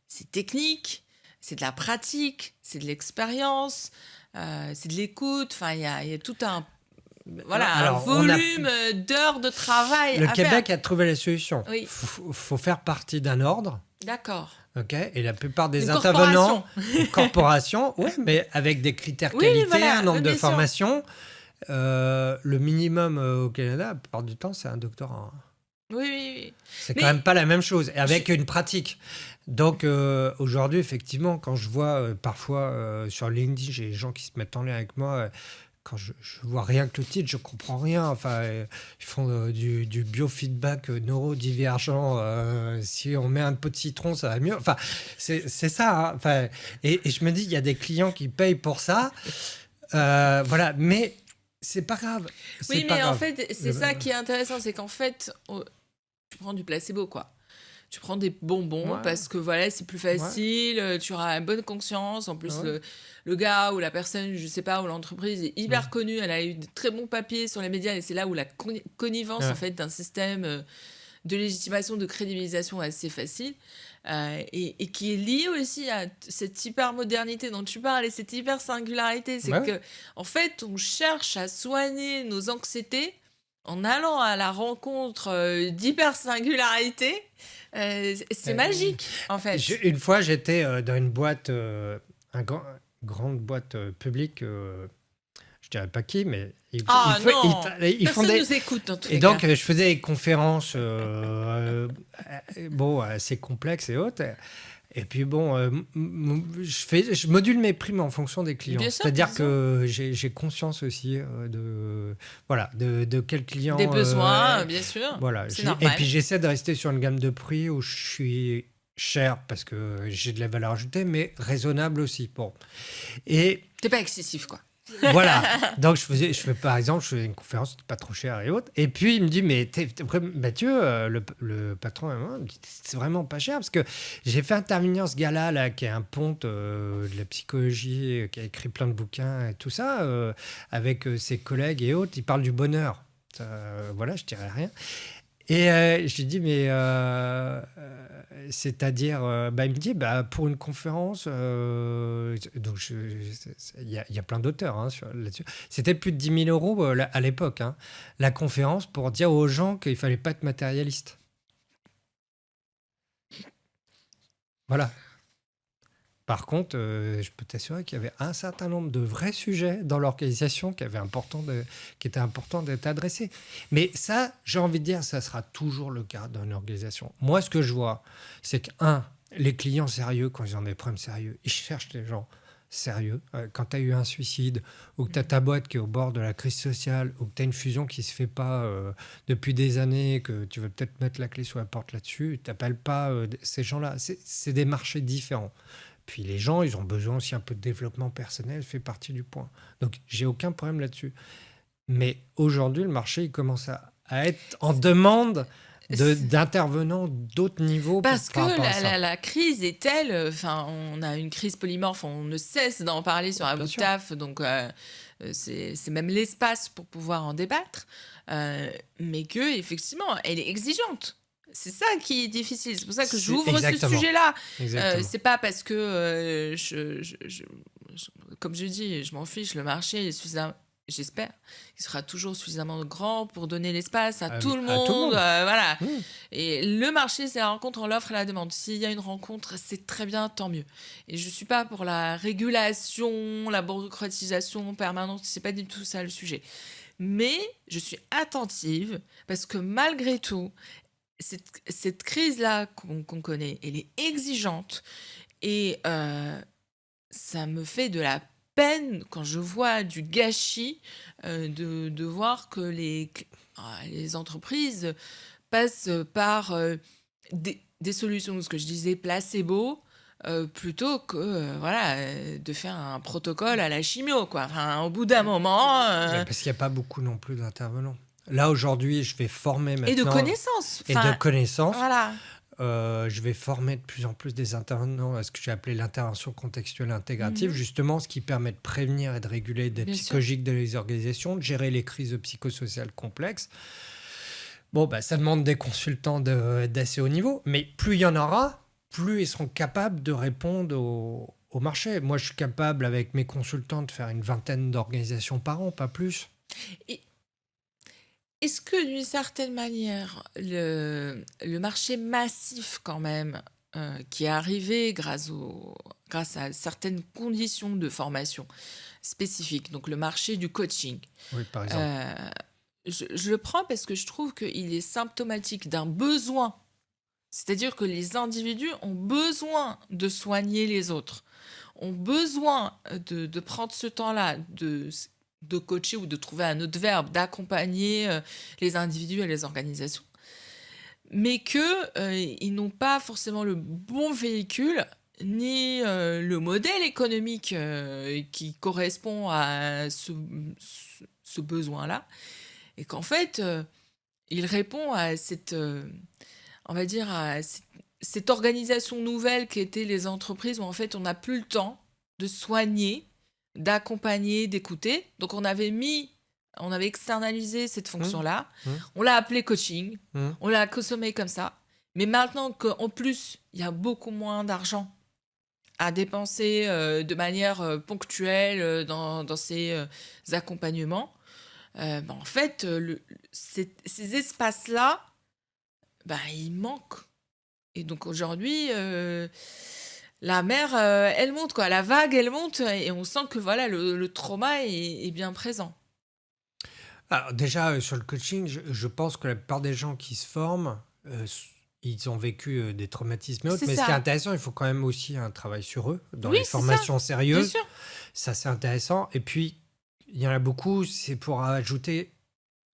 c'est technique, c'est de la pratique, c'est de l'expérience, c'est de l'écoute. Enfin, il y a tout un Alors, volume d'heures de travail Le à Québec faire. a trouvé la solution. Oui. Faut faire partie d'un ordre. D'accord. Ok, et la plupart des Une intervenants, corporations, ouais, mais avec des critères Oui, qualité, voilà, un nombre de bien sûr. formations. Le minimum au Canada, la plupart du temps, c'est un doctorat. Oui. C'est Mais- quand même pas la même chose, et avec une pratique. Donc aujourd'hui, effectivement, quand je vois parfois sur LinkedIn, j'ai des gens qui se mettent en lien avec moi. Quand je vois rien que le titre, je comprends rien. Enfin, ils font du biofeedback neurodivergent. Si on met un pot de citron, ça va mieux. Enfin, c'est ça. Hein. Enfin, et je me dis, il y a des clients qui payent pour ça. Voilà, mais c'est pas grave. Oui, pas mais grave. en fait, c'est ça qui est intéressant, c'est qu'en fait, tu prends du placebo, quoi. Tu prends des bonbons Ouais. parce que voilà, c'est plus facile, tu auras une bonne conscience. En plus, le gars ou la personne, je sais pas, ou l'entreprise est hyper connue, elle a eu de très bons papiers sur les médias et c'est là où la connivence en fait d'un système de légitimation, de crédibilisation est assez facile et qui est lié aussi à cette hyper-modernité dont tu parles et cette hyper-singularité. C'est que, en fait, on cherche à soigner nos anxiétés en allant à la rencontre d'hyper-singularité. C'est magique, en fait. Une fois, j'étais dans une boîte, grande boîte publique, je dirais pas qui, mais ils font Personne des... nous écoute dans tous Et les donc, cas. je faisais des conférences assez complexes et autres. Et puis bon, je module mes primes en fonction des clients. Bien sûr, C'est-à-dire bien que j'ai conscience aussi de quel client... Des besoins, bien sûr. Voilà. C'est Et normal. puis j'essaie de rester sur une gamme de prix où je suis cher parce que j'ai de la valeur ajoutée, mais raisonnable aussi. Bon. Et T'es pas excessif, quoi. voilà. Donc par exemple, je faisais une conférence pas trop chère et autres. Et puis il me dit, mais Mathieu, le patron me dit, c'est vraiment pas cher parce que j'ai fait intervenir ce gars-là là, qui est un ponte de la psychologie, qui a écrit plein de bouquins et tout ça, avec ses collègues et autres. Il parle du bonheur. Voilà, je dirais rien. Et je lui dis, mais c'est-à-dire, il me dit, pour une conférence, donc il y a plein d'auteurs là-dessus, c'était plus de 10 000 euros à l'époque, hein, la conférence pour dire aux gens qu'il ne fallait pas être matérialiste. Voilà. Par contre, je peux t'assurer qu'il y avait un certain nombre de vrais sujets dans l'organisation qui étaient importants d'être adressés. Mais ça, j'ai envie de dire, ça sera toujours le cas dans une organisation. Moi, ce que je vois, c'est que, les clients sérieux, quand ils ont des problèmes sérieux, ils cherchent des gens sérieux. Quand tu as eu un suicide, ou que tu as ta boîte qui est au bord de la crise sociale, ou que tu as une fusion qui ne se fait pas depuis des années, que tu veux peut-être mettre la clé sous la porte là-dessus, tu n'appelles pas ces gens-là. C'est des marchés différents. Puis les gens, ils ont besoin aussi un peu de développement personnel, fait partie du point. Donc, j'ai aucun problème là-dessus. Mais aujourd'hui, le marché, il commence à être en demande d'intervenants d'autres niveaux. Parce que la crise est telle, enfin, on a une crise polymorphe, on ne cesse d'en parler sur Aboutaf, donc c'est même l'espace pour pouvoir en débattre, mais que effectivement, elle est exigeante. C'est ça qui est difficile. C'est pour ça que j'ouvre ce sujet-là. C'est pas parce que comme je dis, je m'en fiche, le marché est suffisamment, j'espère, il sera toujours suffisamment grand pour donner l'espace à tout le À tout le monde. monde. Voilà. Mmh. Et le marché, c'est la rencontre entre l'offre et la demande. S'il y a une rencontre, c'est très bien, tant mieux. Et je ne suis pas pour la régulation, la bureaucratisation permanente, c'est pas du tout ça le sujet. Mais je suis attentive parce que malgré tout, cette crise-là qu'on connaît, elle est exigeante et ça me fait de la peine quand je vois du gâchis, de voir que les entreprises passent par des solutions, ce que je disais, placebo, plutôt que de faire un protocole à la chimio, quoi. Enfin, au bout d'un moment... Mais parce qu'il n'y a pas beaucoup non plus d'intervenants. Là, aujourd'hui, je vais former et de maintenant. connaissances. Et de connaissances. Voilà. Je vais former de plus en plus des intervenants à ce que j'ai appelé l'intervention contextuelle intégrative, justement, ce qui permet de prévenir et de réguler des Bien sûr. psychologiques dans les organisations, de gérer les crises psychosociales complexes. Bon, ça demande des consultants d'assez haut niveau, mais plus il y en aura, plus ils seront capables de répondre au marché. Moi, je suis capable, avec mes consultants, de faire une vingtaine d'organisations par an, pas plus. Est-ce que d'une certaine manière, le marché massif quand même, qui est arrivé grâce à certaines conditions de formation spécifiques, donc le marché du coaching, Oui, par exemple. je le prends parce que je trouve qu'il est symptomatique d'un besoin. C'est-à-dire que les individus ont besoin de soigner les autres, ont besoin de prendre ce temps-là, de coacher ou de trouver un autre verbe, d'accompagner les individus et les organisations, mais qu'ils n'ont pas forcément le bon véhicule ni le modèle économique qui correspond à ce besoin-là, et qu'en fait, il répond à on va dire, à cette organisation nouvelle qu'étaient les entreprises, où en fait on n'a plus le temps de soigner, d'accompagner, d'écouter. Donc on avait externalisé cette fonction-là, on l'a appelé coaching, on l'a consommé comme ça. Mais maintenant qu'en plus, il y a beaucoup moins d'argent à dépenser de manière ponctuelle dans ces accompagnements, en fait, ces espaces-là, ils manquent. Et donc aujourd'hui, la mer, elle monte, quoi. La vague, elle monte, et on sent que voilà, le trauma est bien présent. Alors déjà, sur le coaching, je pense que la plupart des gens qui se forment, ils ont vécu des traumatismes et autres. Mais ce qui est intéressant, il faut quand même aussi un travail sur eux, dans les formations sérieuses. Bien sûr. Ça, c'est intéressant. Et puis, il y en a beaucoup, c'est pour ajouter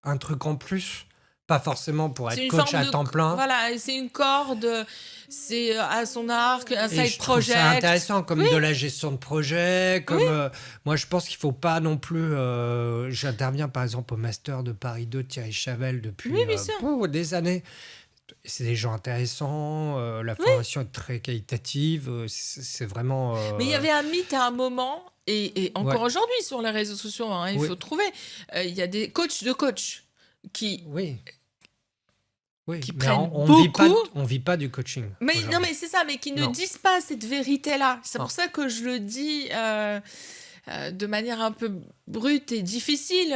un truc en plus. Pas forcément pour être coach à temps plein. Voilà, c'est une corde, c'est à son arc, un side project. C'est intéressant, comme de la gestion de projet. Moi, je pense qu'il ne faut pas non plus... J'interviens par exemple au Master de Paris 2 de Thierry Chavel depuis des années. C'est des gens intéressants, la formation est très qualitative, c'est vraiment... Mais il y avait un mythe à un moment, et encore aujourd'hui sur les réseaux sociaux, il faut trouver. Il y a des coachs de coachs qui... qui prennent beaucoup. On vit pas du coaching. Mais non, mais c'est ça, mais qui ne disent pas cette vérité-là. C'est pour ça que je le dis de manière un peu brute et difficile.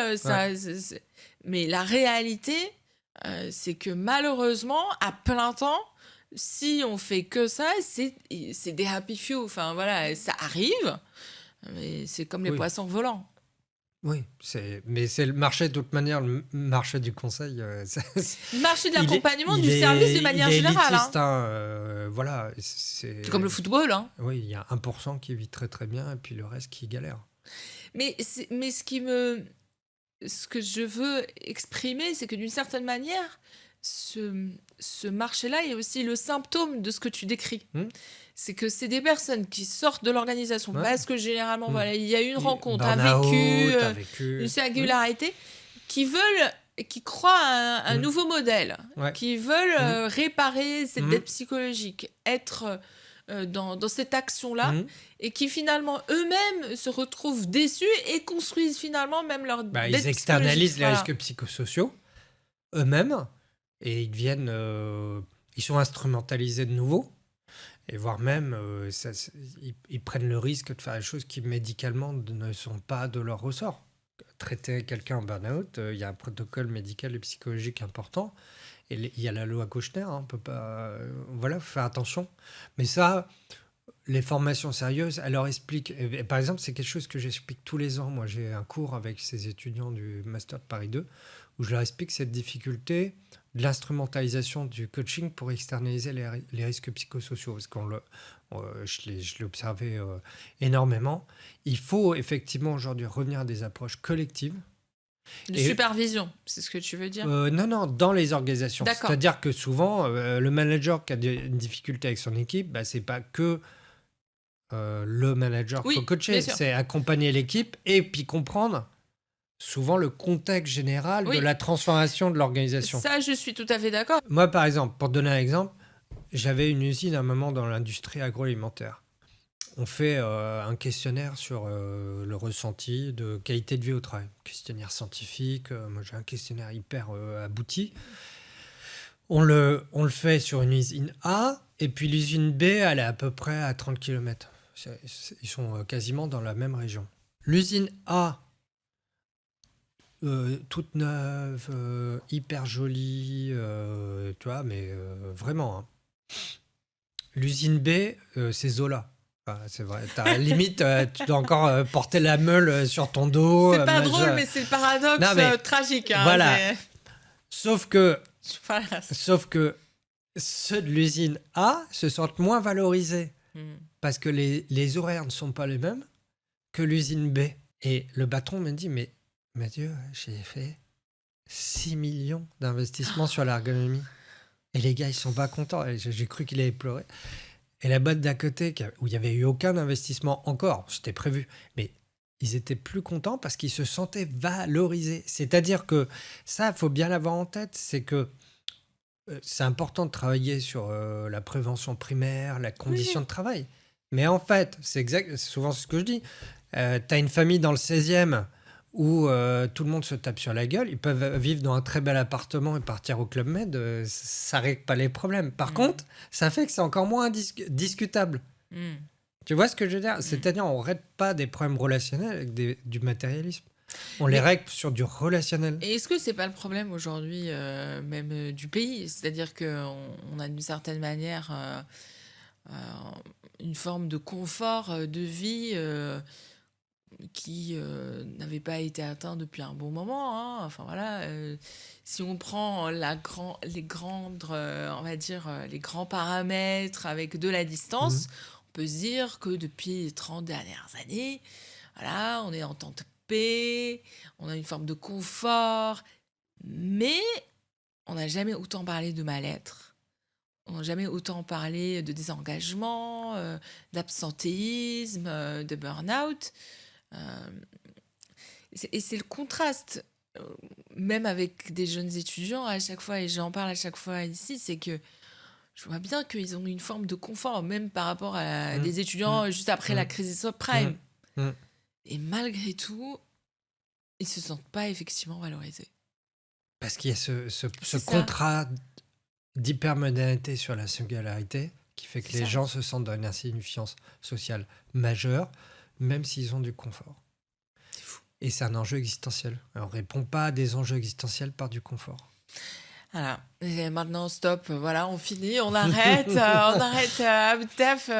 Mais la réalité, c'est que malheureusement, à plein temps, si on fait que ça, c'est des happy few. Enfin voilà, ça arrive, mais c'est comme les poissons volants. Oui, mais c'est le marché de toute manière, le marché du conseil. Le marché de l'accompagnement, du service de manière générale. Voilà, c'est comme le football. Oui, il y a 1% qui vit très très bien et puis le reste qui galère. Mais ce que je veux exprimer, c'est que d'une certaine manière, ce marché-là est aussi le symptôme de ce que tu décris. C'est que c'est des personnes qui sortent de l'organisation parce que généralement, il y a eu une rencontre, a vécu une singularité, qui croient à un nouveau modèle, qui veulent réparer cette dette psychologique, être dans cette action-là, et qui finalement eux-mêmes se retrouvent déçus et construisent finalement même leur dette psychologique. Ils externalisent les risques psychosociaux eux-mêmes, et ils sont instrumentalisés de nouveau. Et voire même, ils prennent le risque de faire des choses qui médicalement ne sont pas de leur ressort. Traiter quelqu'un en burn-out, il y a un protocole médical et psychologique important. Et il y a la loi Kouchner, hein, on peut pas. Voilà, faut faire attention. Mais ça, les formations sérieuses, elles leur expliquent. Et par exemple, c'est quelque chose que j'explique tous les ans. Moi, j'ai un cours avec ces étudiants du Master de Paris 2 où je leur explique cette difficulté de l'instrumentalisation du coaching pour externaliser les risques psychosociaux. Parce je l'ai observé énormément. Il faut effectivement aujourd'hui revenir à des approches collectives. De supervision, c'est ce que tu veux dire? Non, dans les organisations. D'accord. C'est-à-dire que souvent, le manager qui a une difficulté avec son équipe, c'est pas que le manager qu'il faut coacher, c'est accompagner l'équipe et puis comprendre souvent le contexte général de la transformation de l'organisation. Ça, je suis tout à fait d'accord. Moi, par exemple, pour te donner un exemple, j'avais une usine à un moment dans l'industrie agroalimentaire. On fait un questionnaire sur le ressenti de qualité de vie au travail. Questionnaire scientifique, moi j'ai un questionnaire hyper abouti. On le fait sur une usine A, et puis l'usine B, elle est à peu près à 30 km. Ils sont quasiment dans la même région. L'usine A, toute neuve, hyper jolie, tu vois, mais vraiment. Hein. L'usine B, c'est Zola. C'est vrai, limite, tu dois encore porter la meule sur ton dos. C'est pas drôle, mais c'est le paradoxe tragique. Hein, voilà. Sauf que ceux de l'usine A se sentent moins valorisés parce que les horaires ne sont pas les mêmes que l'usine B. Et le patron me dit, mais Mathieu, j'ai fait 6 millions d'investissements sur l'ergonomie. Et les gars, ils sont pas contents. Et j'ai cru qu'il allait pleurer. Et la boîte d'à côté, où il n'y avait eu aucun investissement encore, c'était prévu, mais ils étaient plus contents parce qu'ils se sentaient valorisés. C'est-à-dire que ça, il faut bien l'avoir en tête, c'est que c'est important de travailler sur la prévention primaire, la condition de travail. Mais en fait, c'est souvent ce que je dis. Tu as une famille dans le 16e où tout le monde se tape sur la gueule. Ils peuvent vivre dans un très bel appartement et partir au Club Med. Ça ne règle pas les problèmes. Par contre, ça fait que c'est encore moins discutable. Tu vois ce que je veux dire ? C'est-à-dire, on ne règle pas des problèmes relationnels avec du matérialisme. On les règle sur du relationnel. Et est-ce que c'est pas le problème aujourd'hui, même du pays ? C'est-à-dire qu'on a d'une certaine manière une forme de confort de vie qui n'avait pas été atteint depuis un bon moment. Hein. Enfin voilà, si on prend les grandes, on va dire, les grands paramètres avec de la distance, on peut se dire que depuis les 30 dernières années, voilà, on est en temps de paix, on a une forme de confort, mais on n'a jamais autant parlé de mal-être. On n'a jamais autant parlé de désengagement, d'absentéisme, de burn-out. Et c'est le contraste, même avec des jeunes étudiants à chaque fois, et j'en parle à chaque fois ici, c'est que je vois bien qu'ils ont une forme de confort, même par rapport à des étudiants juste après la crise subprime. Et malgré tout, ils ne se sentent pas effectivement valorisés. Parce qu'il y a ce contrat d'hypermodernité sur la singularité qui fait que les gens se sentent dans une insignifiance sociale majeure, même s'ils ont du confort. C'est fou. Et c'est un enjeu existentiel. Alors, on ne répond pas à des enjeux existentiels par du confort. Voilà. Et maintenant, stop. Voilà, on finit, on arrête. On arrête taf.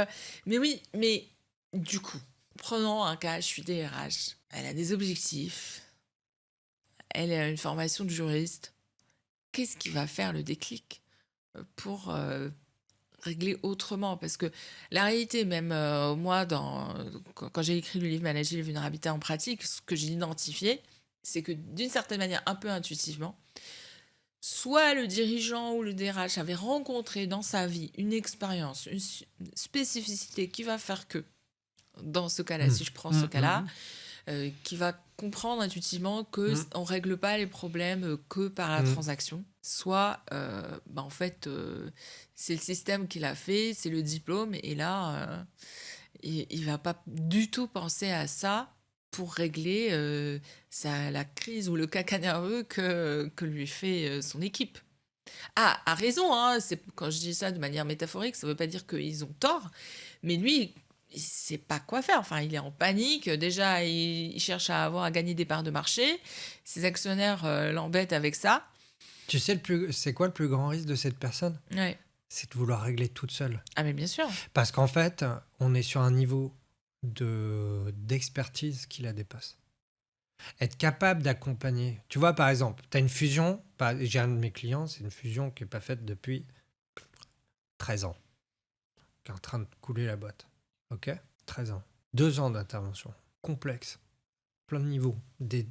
Mais oui, mais du coup, prenons un cas, je suis DRH. Elle a des objectifs. Elle a une formation de juriste. Qu'est-ce qui va faire le déclic pour régler autrement? Parce que la réalité, même moi, quand j'ai écrit le livre Manager les vulnérabilités en pratique, ce que j'ai identifié, c'est que d'une certaine manière, un peu intuitivement, soit le dirigeant ou le DRH avait rencontré dans sa vie une expérience, une spécificité qui va faire que, dans ce cas-là, si je prends ce cas-là, qui va comprendre intuitivement qu'on ne règle pas les problèmes que par la transaction. Soit, en fait, c'est le système qui l'a fait, c'est le diplôme, et là, il ne va pas du tout penser à ça pour régler la crise ou le caca nerveux que lui fait son équipe. A raison, hein, quand je dis ça de manière métaphorique, ça ne veut pas dire qu'ils ont tort, mais lui, il ne sait pas quoi faire. Enfin, il est en panique. Déjà, il cherche à gagner des parts de marché. Ses actionnaires l'embêtent avec ça. Tu sais, c'est quoi le plus grand risque de cette personne? Ouais. C'est de vouloir régler toute seule. Ah, mais bien sûr. Parce qu'en fait, on est sur un niveau d'expertise qui la dépasse. Être capable d'accompagner. Tu vois, par exemple, tu as une fusion. J'ai un de mes clients, c'est une fusion qui n'est pas faite depuis 13 ans, qui est en train de couler la boîte. OK? 13 ans. 2 ans d'intervention. Complexe. Plein de niveaux. Des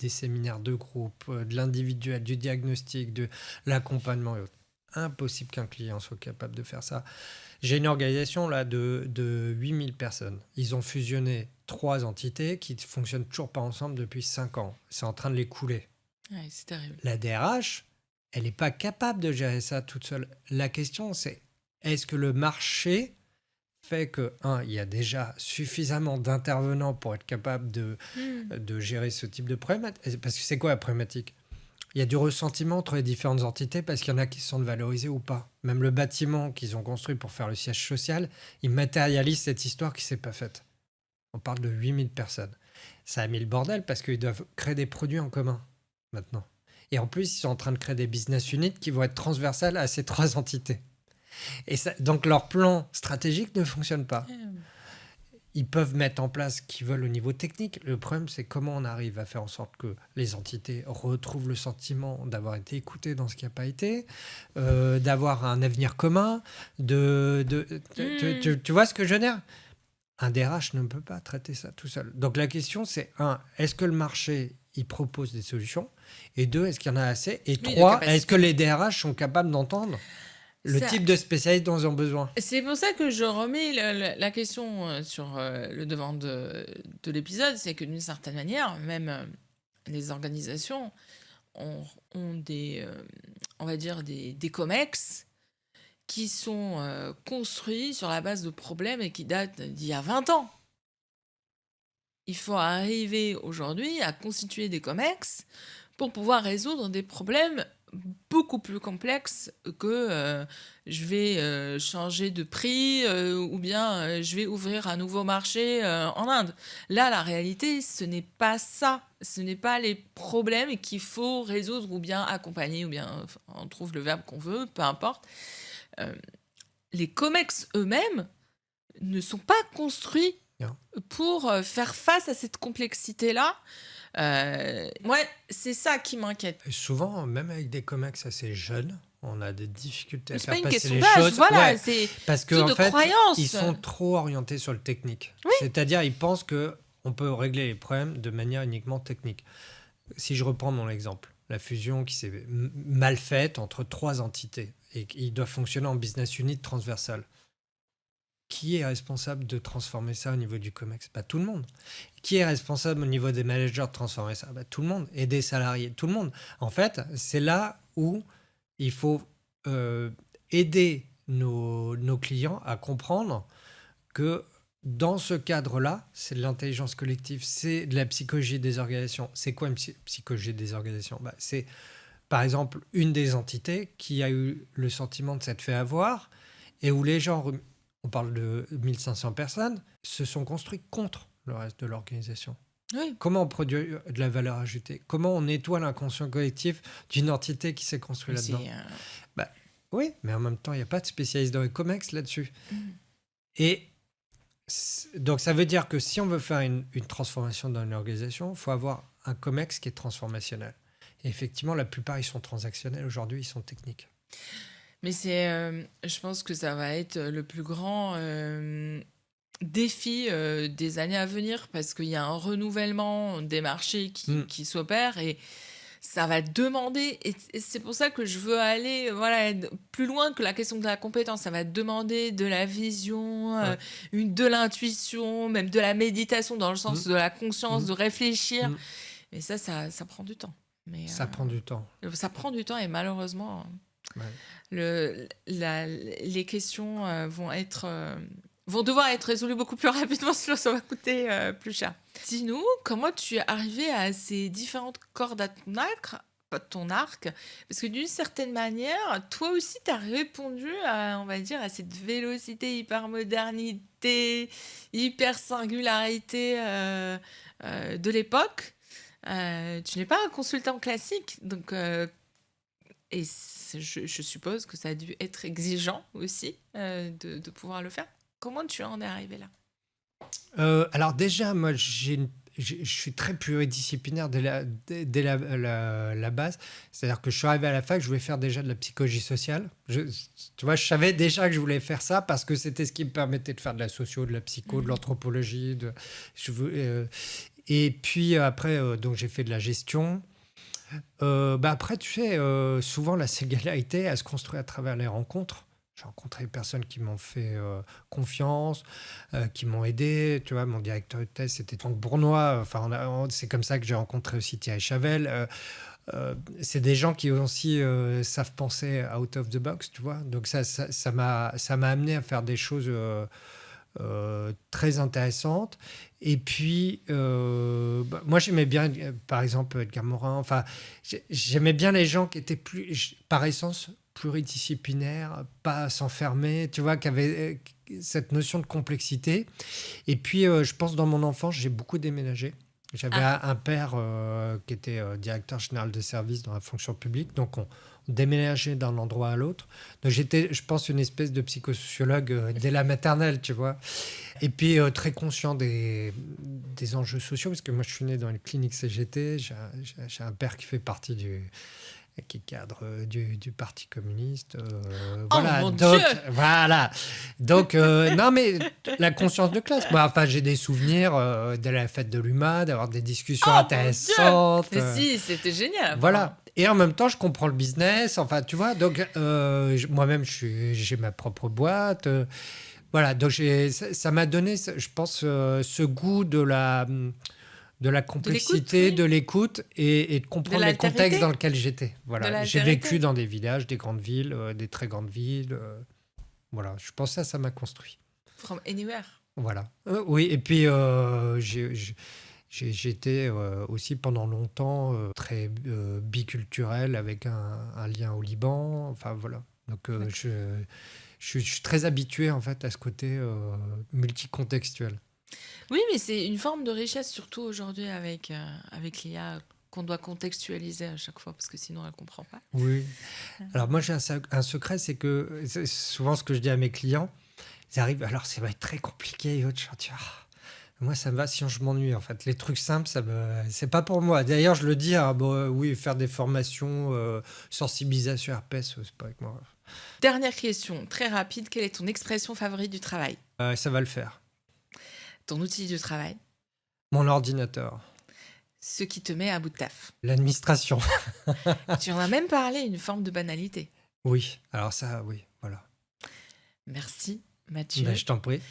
séminaires de groupe, de l'individuel, du diagnostic, de l'accompagnement et autres. Impossible qu'un client soit capable de faire ça. J'ai une organisation là de 8000 personnes. Ils ont fusionné 3 entités qui ne fonctionnent toujours pas ensemble depuis 5 ans. C'est en train de les couler. Ouais, c'est terrible. La DRH, elle n'est pas capable de gérer ça toute seule. La question, c'est est-ce que le marché fait que, il y a déjà suffisamment d'intervenants pour être capable de gérer ce type de problème? Parce que c'est quoi la problématique? Il y a du ressentiment entre les différentes entités parce qu'il y en a qui se sentent valorisés ou pas. Même le bâtiment qu'ils ont construit pour faire le siège social, ils matérialisent cette histoire qui ne s'est pas faite. On parle de 8000 personnes. Ça a mis le bordel parce qu'ils doivent créer des produits en commun maintenant. Et en plus, ils sont en train de créer des business units qui vont être transversales à ces 3 entités. Et donc, leur plan stratégique ne fonctionne pas. Ils peuvent mettre en place ce qu'ils veulent au niveau technique. Le problème, c'est comment on arrive à faire en sorte que les entités retrouvent le sentiment d'avoir été écoutées dans ce qui n'a pas été, d'avoir un avenir commun. Tu vois ce que je veux dire? Un DRH ne peut pas traiter ça tout seul. Donc la question, c'est est-ce que le marché, il propose des solutions? Et 2, est-ce qu'il y en a assez? Et 3, est-ce que les DRH sont capables d'entendre le type de spécialistes dont ils ont besoin? C'est pour ça que je remets la question sur le devant de l'épisode. C'est que d'une certaine manière, même les organisations ont des, on va dire, des COMEX qui sont construits sur la base de problèmes et qui datent d'il y a 20 ans. Il faut arriver aujourd'hui à constituer des COMEX pour pouvoir résoudre des problèmes beaucoup plus complexes que je vais changer de prix ou bien je vais ouvrir un nouveau marché en Inde. Là, la réalité, ce n'est pas ça. Ce n'est pas les problèmes qu'il faut résoudre ou bien accompagner, ou bien on trouve le verbe qu'on veut, peu importe. Les COMEX eux-mêmes ne sont pas construits pour faire face à cette complexité-là. C'est ça qui m'inquiète. Et souvent, même avec des COMEX assez jeunes, on a des difficultés à faire passer les choses. C'est pas une question d'âge, voilà, c'est parce qu'en fait, croyance. Ils sont trop orientés sur le technique. Oui. C'est-à-dire, ils pensent qu'on peut régler les problèmes de manière uniquement technique. Si je reprends mon exemple, la fusion qui s'est mal faite entre 3 entités et qui doit fonctionner en business unit transversal. Qui est responsable de transformer ça au niveau du COMEX? Tout le monde. Qui est responsable au niveau des managers de transformer ça? Tout le monde. Et des salariés, tout le monde. En fait, c'est là où il faut aider nos clients à comprendre que dans ce cadre-là, c'est de l'intelligence collective, c'est de la psychologie des organisations. C'est quoi une psychologie des organisations? C'est, par exemple, une des entités qui a eu le sentiment de s'être fait avoir et où les gens... On parle de 1500 personnes, se sont construits contre le reste de l'organisation. Oui. Comment on produit de la valeur ajoutée? Comment on nettoie l'inconscient collectif d'une entité qui s'est construite là-dedans? Oui, mais en même temps, il n'y a pas de spécialiste dans les COMEX là-dessus. Et donc, ça veut dire que si on veut faire une transformation dans une organisation, il faut avoir un COMEX qui est transformationnel. Et effectivement, la plupart, ils sont transactionnels. Aujourd'hui, ils sont techniques. Mais je pense que ça va être le plus grand défi des années à venir parce qu'il y a un renouvellement des marchés qui s'opère et ça va demander, et c'est pour ça que je veux aller plus loin que la question de la compétence. Ça va demander de la vision, de l'intuition, même de la méditation dans le sens de la conscience, de réfléchir. Mais ça prend du temps. Ça prend du temps. Ça prend du temps et malheureusement... les questions vont devoir être résolues beaucoup plus rapidement, sinon ça va coûter plus cher. Dis-nous, comment tu es arrivé à ces différentes cordes à ton arc ton arc, parce que d'une certaine manière, toi aussi, tu as répondu à, on va dire, à cette vélocité, hyper-modernité, hyper-singularité de l'époque. Tu n'es pas un consultant classique, donc, je suppose que ça a dû être exigeant aussi de pouvoir le faire. Comment tu en es arrivé là? Alors déjà, moi, je suis très pluridisciplinaire dès la base. C'est-à-dire que je suis arrivé à la fac, je voulais faire déjà de la psychologie sociale. Tu vois, je savais déjà que je voulais faire ça parce que c'était ce qui me permettait de faire de la socio, de la psycho, de l'anthropologie. Et puis après, donc j'ai fait de la gestion. Après, tu sais, souvent la singularité, elle se construit à travers les rencontres. J'ai rencontré des personnes qui m'ont fait confiance, qui m'ont aidé. Tu vois, mon directeur de thèse, c'était Franck Bournois. Enfin, c'est comme ça que j'ai rencontré aussi Thierry Chavel. C'est des gens qui aussi savent penser out of the box, tu vois. Donc ça m'a amené à faire des choses très intéressantes. Et puis, moi, j'aimais bien, par exemple, Edgar Morin. Enfin, j'aimais bien les gens qui étaient par essence pluridisciplinaires, pas s'enfermer, tu vois, qui avaient cette notion de complexité. Et puis, je pense, dans mon enfance, j'ai beaucoup déménagé. J'avais un père qui était directeur général de service dans la fonction publique. Donc, on déménageait d'un endroit à l'autre. Donc, j'étais, je pense, une espèce de psychosociologue dès la maternelle, tu vois. Et puis, très conscient des enjeux sociaux, parce que moi, je suis né dans une clinique CGT. J'ai un père qui fait partie qui est cadre du Parti communiste. Voilà. Mon Donc, Dieu. voilà. Donc, non, mais la conscience de classe. Moi, enfin, j'ai des souvenirs de la fête de l'UMA, d'avoir des discussions intéressantes. Mais si, c'était génial. Voilà. Et en même temps, je comprends le business. Enfin, tu vois, donc moi-même, j'ai ma propre boîte. Voilà. Donc, ça m'a donné, je pense, ce goût de la complexité, de l'écoute et de comprendre les contextes dans lesquels j'étais. Voilà. J'ai vécu dans des villages, des grandes villes, des très grandes villes. Voilà. Je pense que ça m'a construit. From anywhere. Voilà. Oui. Et puis, j'étais aussi pendant longtemps très biculturel avec un lien au Liban. Enfin, voilà. Donc, je suis très habitué, en fait, à ce côté multicontextuel. Oui, mais c'est une forme de richesse, surtout aujourd'hui avec l'IA, qu'on doit contextualiser à chaque fois, parce que sinon, elle ne comprend pas. Oui. Alors, moi, j'ai un secret, c'est que c'est souvent ce que je dis à mes clients, ils arrivent, alors ça va être très compliqué, et autres, tu vois. Moi, ça me va si je m'ennuie, en fait. Les trucs simples, c'est pas pour moi. D'ailleurs, je le dis, hein, oui, faire des formations, sensibilisation RPS, c'est pas avec moi. Dernière question, très rapide. Quelle est ton expression favorite du travail? Ça va le faire. Ton outil du travail? Mon ordinateur. Ce qui te met à bout de taf? L'administration. Tu en as même parlé, une forme de banalité. Oui, alors ça, oui, voilà. Merci, Mathieu. Ben, je t'en prie.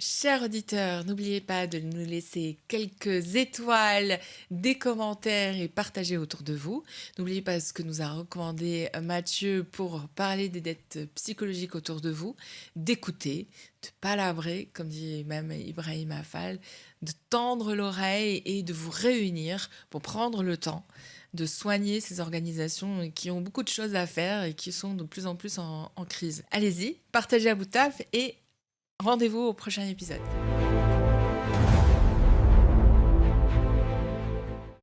Chers auditeurs, n'oubliez pas de nous laisser quelques étoiles, des commentaires et partager autour de vous. N'oubliez pas ce que nous a recommandé Mathieu pour parler des dettes psychologiques autour de vous, d'écouter, de palabrer, comme dit même Ibrahim Afal, de tendre l'oreille et de vous réunir pour prendre le temps de soigner ces organisations qui ont beaucoup de choses à faire et qui sont de plus en plus en crise. Allez-y, partagez à bout de taf et rendez-vous au prochain épisode.